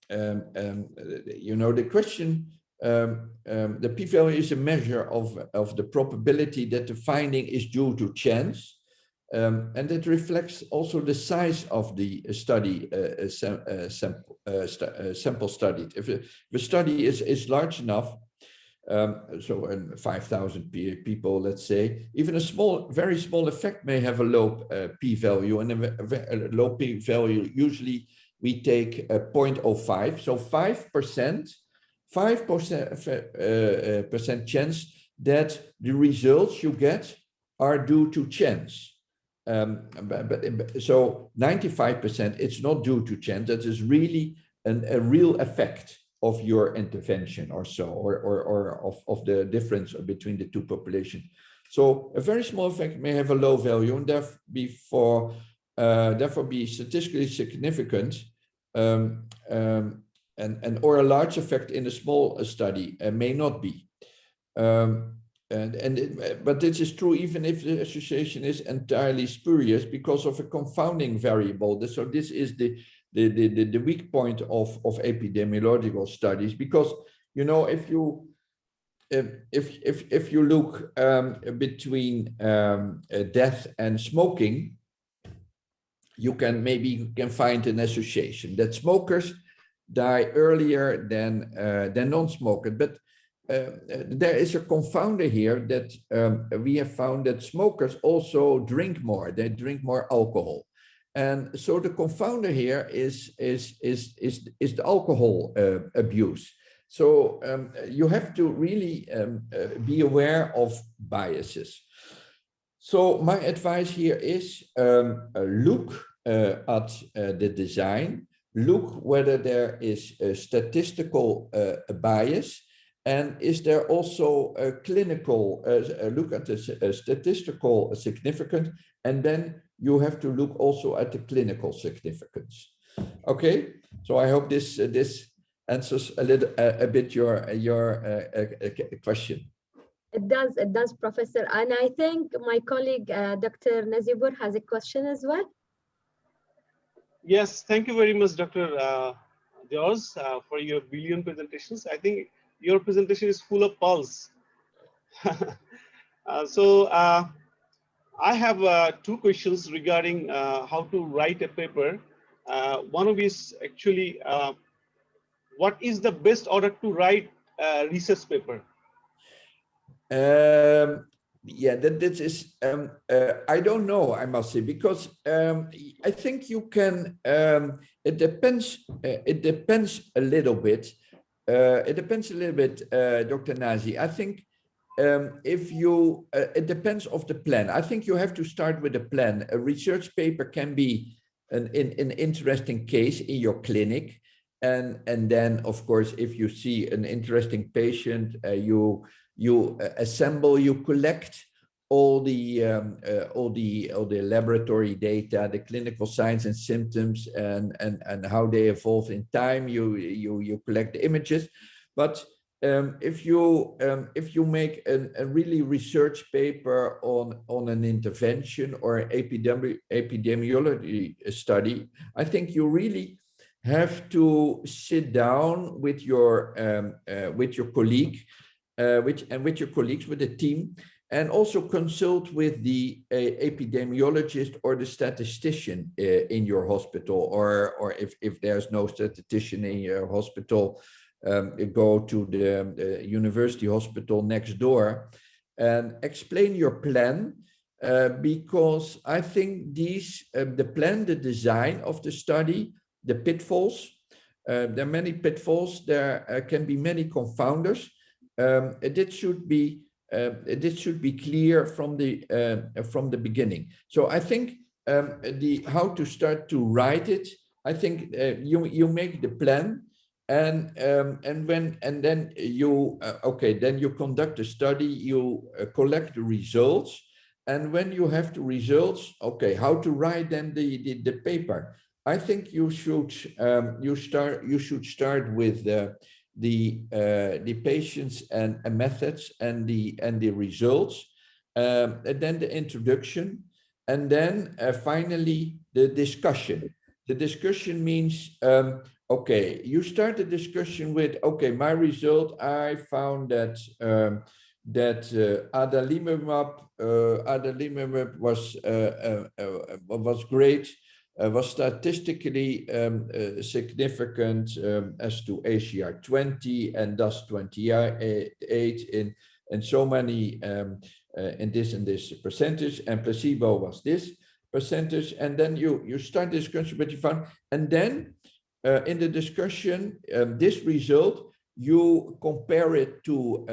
the question. The p-value is a measure of the probability that the finding is due to chance, and it reflects also the size of the study sample studied. If the study is large enough, so 5,000 people, let's say, even a very small effect may have a low p-value, and a low p-value usually we take 0.05, so 5% chance that the results you get are due to chance. So 95%, it's not due to chance. That is really a real effect of your intervention or so, or of the difference between the two populations. So a very small effect may have a low value and therefore be statistically significant, or a large effect in a small study may not be. But this is true even if the association is entirely spurious because of a confounding variable. So this is the weak point of epidemiological studies, because if you look between death and smoking, you can find an association that smokers die earlier than non-smokers, but there is a confounder here that we have found that smokers also drink more. They drink more alcohol, and so the confounder here is the alcohol abuse. So you have to really be aware of biases. So my advice here is look at the design. Look whether there is a statistical bias, and is there also a clinical, look at the statistical significance, and then you have to look also at the clinical significance. Okay, so I hope this answers a bit your question. It does, Professor. And I think my colleague, Dr. Nazibur, has a question as well. Yes, thank you very much, Dr. George, for your brilliant presentations. I think your presentation is full of pulse. I have two questions regarding how to write a paper. One of is actually, what is the best order to write a research paper? Yeah, that is, I don't know, I must say, because I think you can, it depends a little bit. Dr. Nazi. I think if you, it depends of the plan. I think you have to start with a plan. A research paper can be an interesting case in your clinic. And then, of course, if you see an interesting patient, you assemble, you collect all the laboratory data, the clinical signs and symptoms, and how they evolve in time. You collect the images, but if you make a really research paper on an intervention or epidemiology study, I think you really have to sit down with your colleague, with your colleagues, with the team, and also consult with the epidemiologist or the statistician in your hospital, or if there's no statistician in your hospital, go to the university hospital next door and explain your plan, because I think the plan, the design of the study, the pitfalls, there are many pitfalls, there can be many confounders. This should be clear from the beginning. So I think how to start to write it, I think you make the plan, and then you then you conduct a study, you collect the results, and when you have the results, how to write then the paper. I think you should start with the patients and methods and the results, and then the introduction, and then finally the discussion. The discussion means you start the discussion with my result. I found that adalimumab was great. Was statistically significant as to ACR20 and DAS28 in so many in this percentage, and placebo was this percentage. And then you start discussion what you found, and then in the discussion, this result you compare it to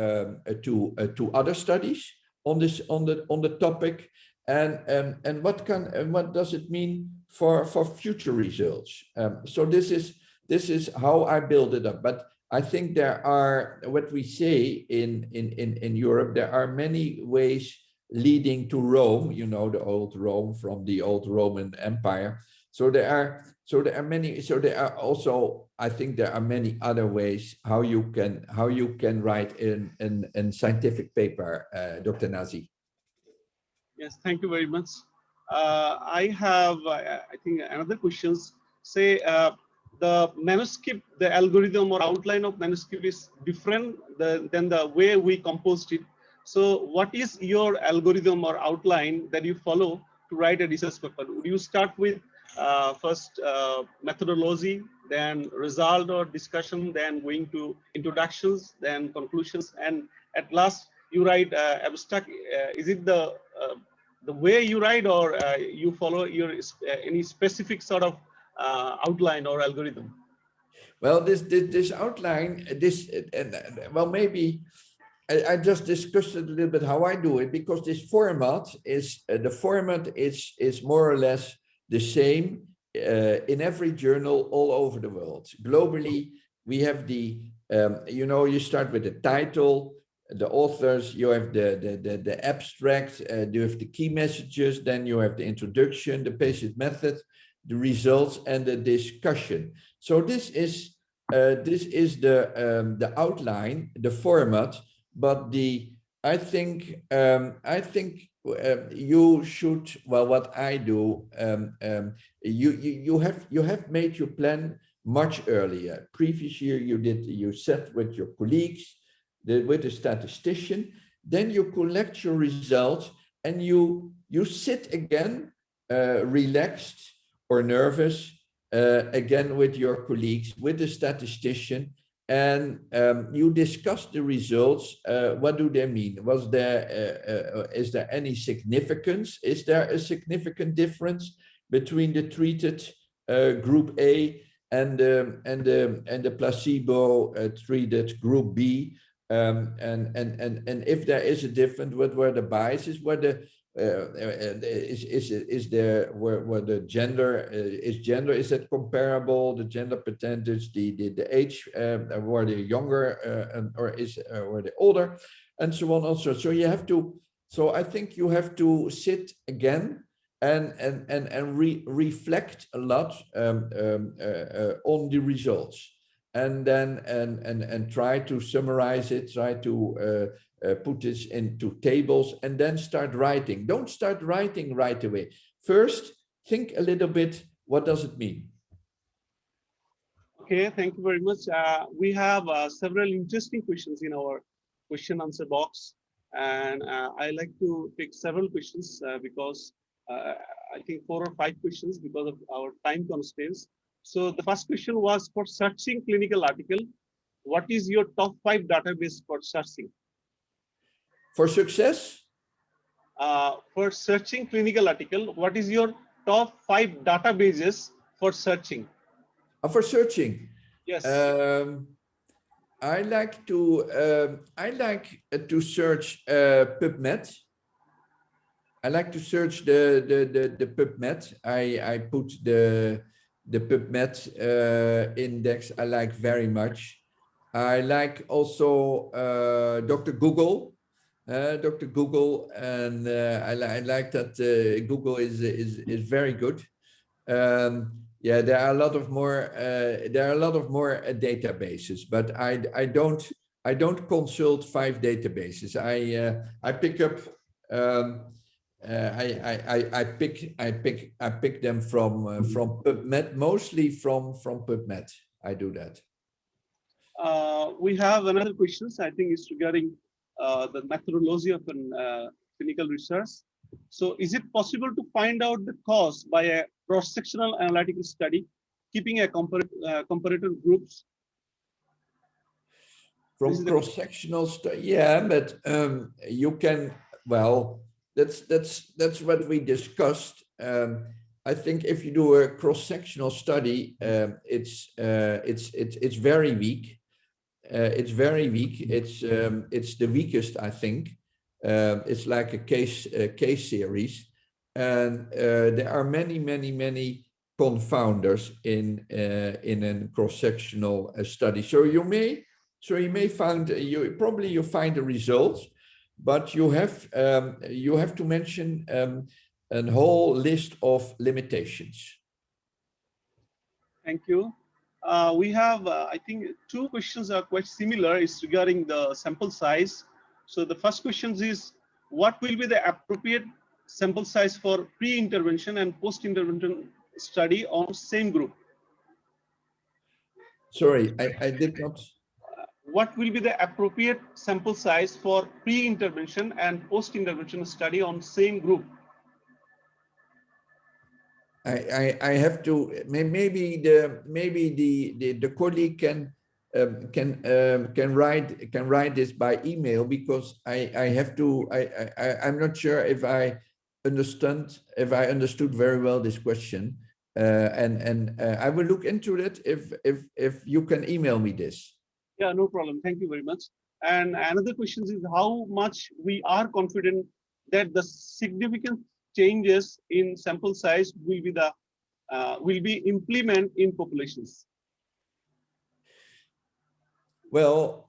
other studies on the topic, and what does it mean for future results. So this is how I build it up. But I think there are, what we say in Europe, there are many ways leading to Rome, the old Rome from the old Roman Empire. So there are also, I think there are many other ways how you can write in scientific paper, Dr. Nazi. Yes, thank you very much. I have, I think, another questions. Say the manuscript, the algorithm or outline of manuscript is different than the way we composed it. So what is your algorithm or outline that you follow to write a research paper? Would you start with first methodology, then result or discussion, then going to introductions, then conclusions, and at last you write abstract? Is it the way you write, or you follow your any specific sort of outline or algorithm? Well, this outline, well, maybe I just discussed it a little bit how I do it, because this format is more or less the same in every journal all over the world. Globally, we have you start with the title, the authors, you have the abstract, you have the key messages, then you have the introduction, the patient method, the results, and the discussion. So this is the outline, the format. But I think you should, well, what I do, you have made your plan much earlier. Previous year you sat with your colleagues, with the statistician, then you collect your results, and you sit again, relaxed or nervous, again with your colleagues, with the statistician, and you discuss the results. What do they mean? Is there any significance? Is there a significant difference between the treated group A and the placebo treated group B? And if there is a difference, what were the biases? Where the is there where the gender is that comparable? The gender percentage, the age, were they younger or were they older, and so on also. So you have to. So I think you have to sit again and reflect a lot on the results, and then and try to summarize it, try to put this into tables, and then start writing. Don't start writing right away. First, think a little bit, what does it mean? Okay, thank you very much. We have several interesting questions in our question answer box, and I like to take several questions because I think 4 or 5 questions because of our time constraints. So the first question was for searching clinical article. What is your top 5 database for searching? For success? For searching clinical article, what is your top 5 databases for searching? For searching? Yes. I like to search PubMed. I like to search the PubMed. I put the PubMed index. I like very much. I like also Dr. Google. Dr. Google, and I like that Google is very good. Yeah, there are a lot of more databases, but I don't consult 5 databases. I pick up I pick them from PubMed, mostly from PubMed. I do that. We have another question. I think it's regarding the methodology of clinical research. So is it possible to find out the cause by a cross-sectional analytical study, keeping a comparator groups? From cross-sectional study, yeah, but you can, well, that's what we discussed. I think if you do a cross-sectional study, it's very weak. It's very weak. It's the weakest, I think. It's like a case series, and there are many confounders in a cross-sectional study. So you may find you find the results, but you have to mention a whole list of limitations. Thank you. We have, I think, 2 questions are quite similar. It's regarding the sample size. So the first question is, what will be the appropriate sample size for pre-intervention and post-intervention study on same group? Sorry, I did not. What will be the appropriate sample size for pre-intervention and post-intervention study on same group? I have to, maybe the colleague can write this by email, because I'm not sure if I understood very well this question, and I will look into it if you can email me this. Yeah, no problem. Thank you very much. And another question is how much we are confident that the significant changes in sample size will be implemented in populations. Well,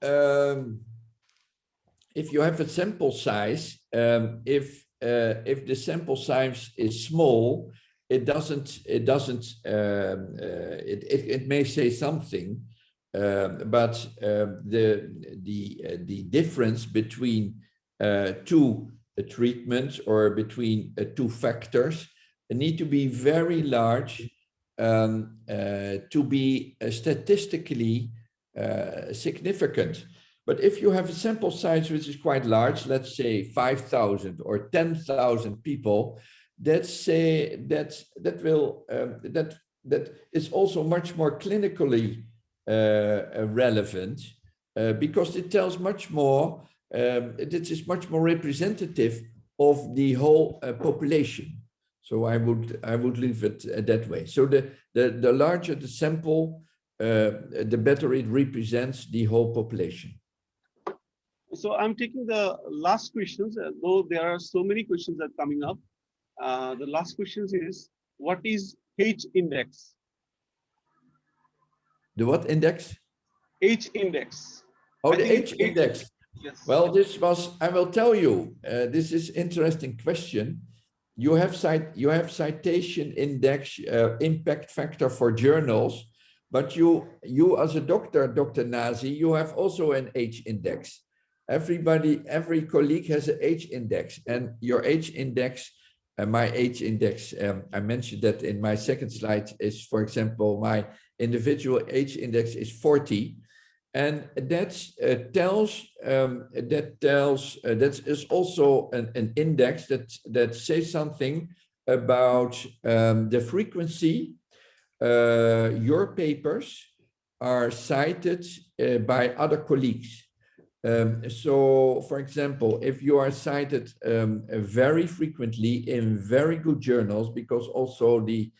if you have a sample size, if the sample size is small, it may say something, but the difference between 2 treatments or between 2 factors need to be very large to be statistically significant. But if you have a sample size which is quite large, let's say 5,000 or 10,000 people, that is also much more clinically relevant, because it tells much more. It is much more representative of the whole population. So I would leave it that way. So the larger the sample, the better it represents the whole population. So I'm taking the last questions, though there are so many questions that are coming up. The last question is, what is H index? The what index? H index. Oh, I the think H index. Yes. Well, I will tell you, this is interesting question. You have citation index, impact factor for journals, but you as a doctor, Dr. Nazi, you have also an H index. Every colleague has an H index, and your H index, my H index, I mentioned that in my second slide, is, for example, my individual H index is 40. And that is also an index that says something about the frequency your papers are cited by other colleagues. So, for example, if you are cited very frequently in very good journals, because also the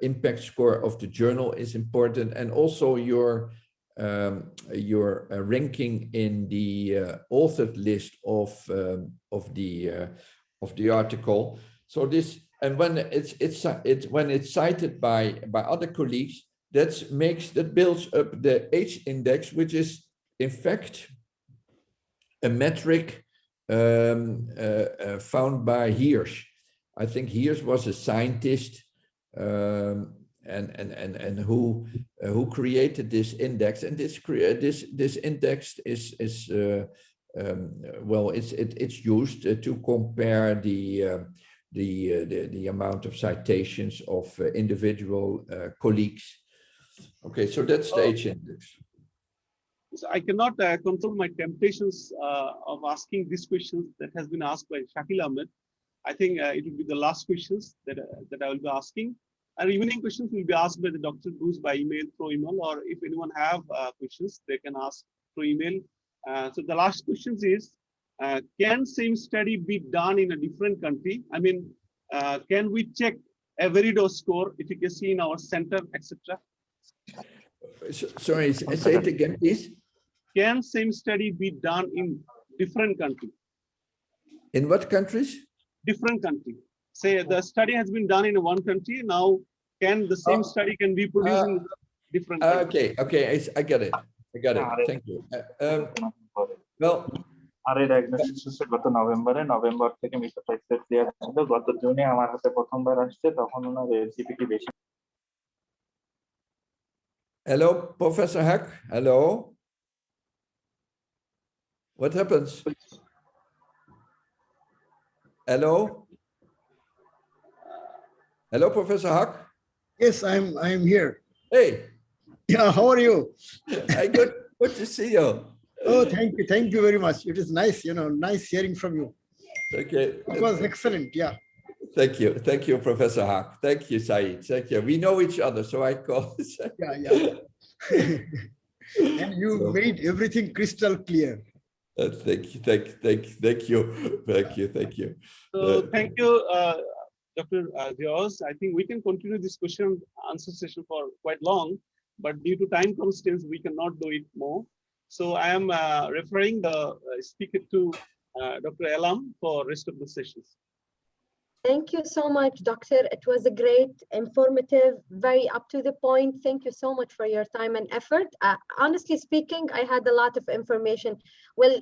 impact score of the journal is important, and also your ranking in the authored list of the article. So this, and when it's cited by other colleagues, that builds up the H index, which is in fact a metric found by Hirsch. I think Hirsch was a scientist and who created this index, and this index is well, it's used to compare the amount of citations of individual colleagues. Okay, so that's the H index. So I cannot control my temptations of asking these questions that has been asked by Shakil Ahmed. I think it will be the last questions that I will be asking. And remaining questions will be asked by the Dr. Bruce by email, through email, or if anyone have questions, they can ask through email. So the last questions is, can same study be done in a different country? I mean, can we check Everidose score, efficacy in our center, etc.? Sorry, say it again, please. Can same study be done in different country? In what countries? Different country. Say the study has been done in one country. Now, can the same study can be produced in different country? Okay, I get it. Thank you. Well, গত November থেকে methotrexate দেওয়া ছিল। গত জুনে আমার হাতে প্রথমবার আসছে, তখন ওনার এলজিপিটি বেশি। Hello, Professor Hack. Hello. What happens? Hello. Hello, Professor Hack. Yes, I'm here. Hey. Yeah, how are you? Good to see you. Oh, thank you very much. It is nice, nice hearing from you. Okay. It was excellent, yeah. Thank you, Professor Hack. Thank you, Saeed. Thank you. We know each other, so I call. Yeah. And you made everything crystal clear. Thank you. So thank you, Dr. Diaz. I think we can continue this question and answer session for quite long, but due to time constraints, we cannot do it more. So I am referring the speaker to Dr. Elam for rest of the sessions. Thank you so much, Doctor. It was a great, informative, very up to the point. Thank you so much for your time and effort. Honestly speaking, I had a lot of information. Well,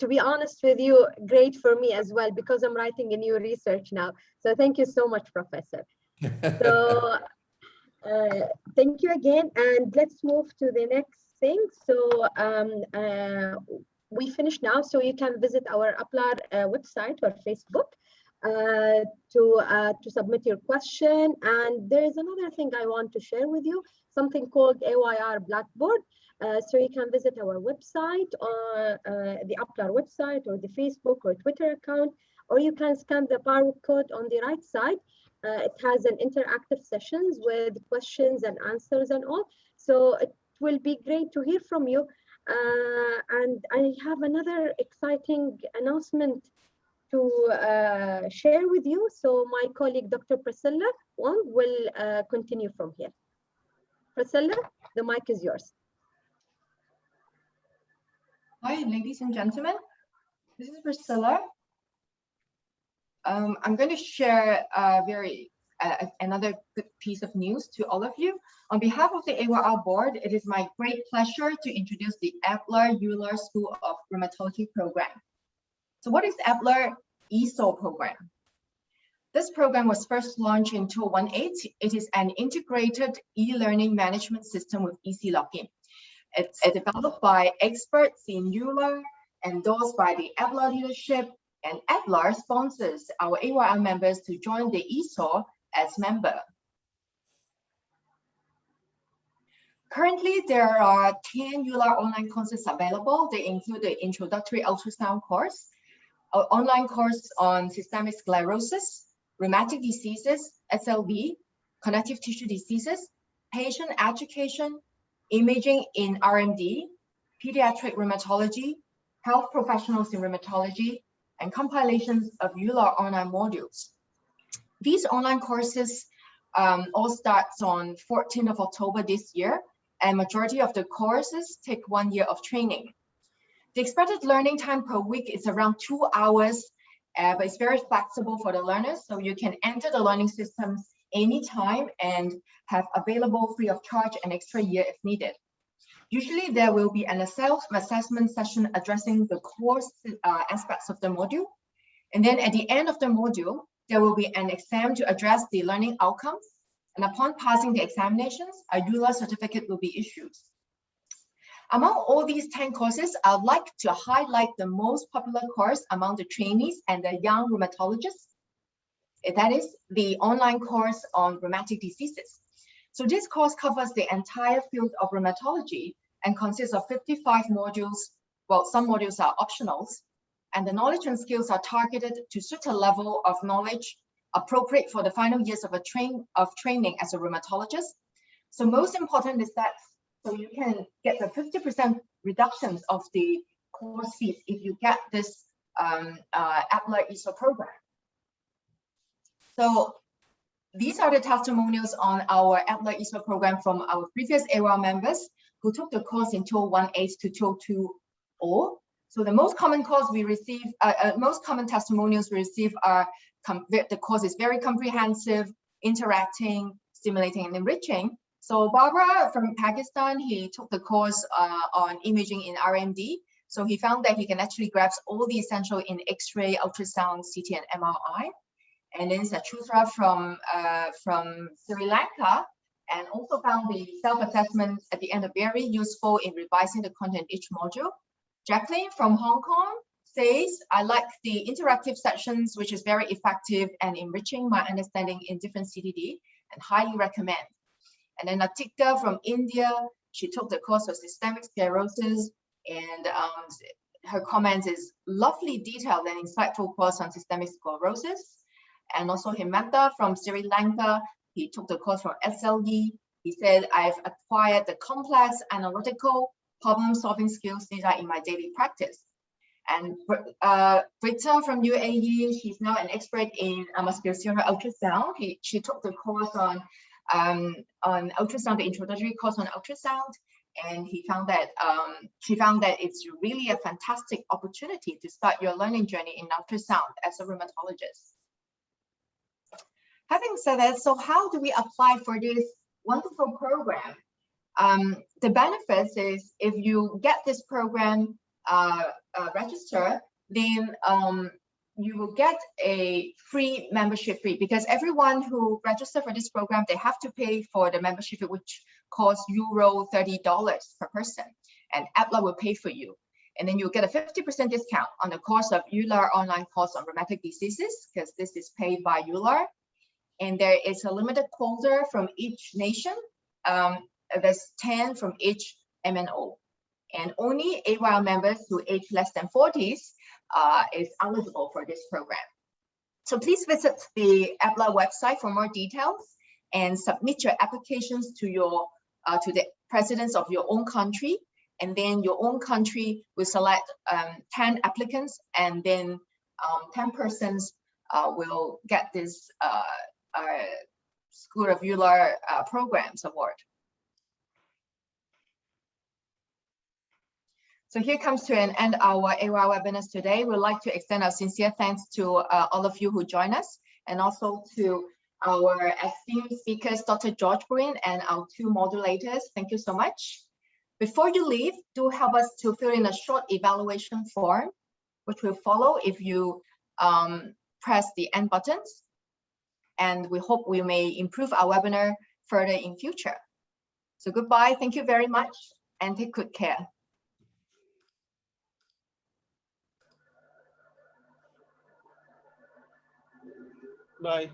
to be honest with you, great for me as well, because I'm writing a new research now. So thank you so much, Professor. So thank you again, and let's move to the next thing. So we finished now, so you can visit our Applar website or Facebook to submit your question. And there is another thing I want to share with you, something called AYR Blackboard. So you can visit our website, or the Applar website, or the Facebook or Twitter account, or you can scan the barcode on the right side. It has an interactive sessions with questions and answers and all. So it will be great to hear from you. And I have another exciting announcement to share with you. So my colleague, Dr. Priscilla Wong, will continue from here. Priscilla, the mic is yours. Hi, ladies and gentlemen. This is Priscilla. I'm going to share another good piece of news to all of you. On behalf of the AYR board, it is my great pleasure to introduce the Abler-Euler School of Rheumatology program. So what is Abler ESOL program? This program was first launched in 2018. It is an integrated e-learning management system with easy login. It's developed by experts in Euler, endorsed by the Abler leadership, and Abler sponsors our AYR members to join the ESOL as member. Currently, there are 10 Euler online courses available. They include the introductory ultrasound course, an online course on systemic sclerosis, rheumatic diseases, SLV, connective tissue diseases, patient education, imaging in RMD, pediatric rheumatology, health professionals in rheumatology, and compilations of Euler online modules. These online courses all starts on 14th of October this year, and majority of the courses take 1 year of training. The expected learning time per week is around 2 hours, but it's very flexible for the learners, so you can enter the learning systems anytime and have available free of charge an extra year if needed. Usually there will be an self-assessment session addressing the course aspects of the module. And then at the end of the module, there will be an exam to address the learning outcomes. And upon passing the examinations, a Euler certificate will be issued. Among all these 10 courses, I'd like to highlight the most popular course among the trainees and the young rheumatologists. That is the online course on rheumatic diseases. So this course covers the entire field of rheumatology and consists of 55 modules. Well, some modules are optionals, and the knowledge and skills are targeted to suit a level of knowledge appropriate for the final years of training as a rheumatologist. So most important is that so you can get the 50% reductions of the course fees if you get this Abler ESOL program. So these are the testimonials on our Abler ESOL program from our previous AYR members who took the course in 2018 to 2020. So the most common course we receive, most common testimonials we receive are the course is very comprehensive, interacting, stimulating, and enriching. So Barbara from Pakistan, he took the course on imaging in RMD. So he found that he can actually grasp all the essential in X-ray, ultrasound, CT, and MRI. And then Sachutra from Sri Lanka, and also found the self-assessment at the end very useful in revising the content each module. Jacqueline from Hong Kong says, I like the interactive sessions, which is very effective and enriching my understanding in different CDD, and highly recommend. And then Atika from India, she took the course of systemic sclerosis, and her comments is lovely detailed and insightful course on systemic sclerosis. And also Himanta from Sri Lanka, he took the course from SLE. He said, I've acquired the complex analytical problem-solving skills needed in my daily practice. And Britta from UAE, she's now an expert in musculoskeletal ultrasound. She took the course on ultrasound, the introductory course on ultrasound, and she found that it's really a fantastic opportunity to start your learning journey in ultrasound as a rheumatologist. Having said that, so how do we apply for this wonderful program? The benefits is if you get this program registered, then you will get a free membership fee, because everyone who registers for this program, they have to pay for the membership fee, which costs Euro $30 per person, and Abler will pay for you. And then you'll get a 50% discount on the course of Euler online course on rheumatic diseases, because this is paid by Euler. And there is a limited quota from each nation. There's 10 from each MNO. And only AYR members who age less than 40s is eligible for this program. So please visit the Abler website for more details and submit your applications to to the presidents of your own country. And then your own country will select 10 applicants, and then 10 persons will get this School of Euler Programs Award. So here comes to an end our AY webinars today. We'd like to extend our sincere thanks to all of you who join us, and also to our esteemed speakers, Dr. George Green and our two modulators. Thank you so much. Before you leave, do help us to fill in a short evaluation form, which will follow if you press the end buttons. And we hope we may improve our webinar further in future. So goodbye, thank you very much, and take good care. Bye.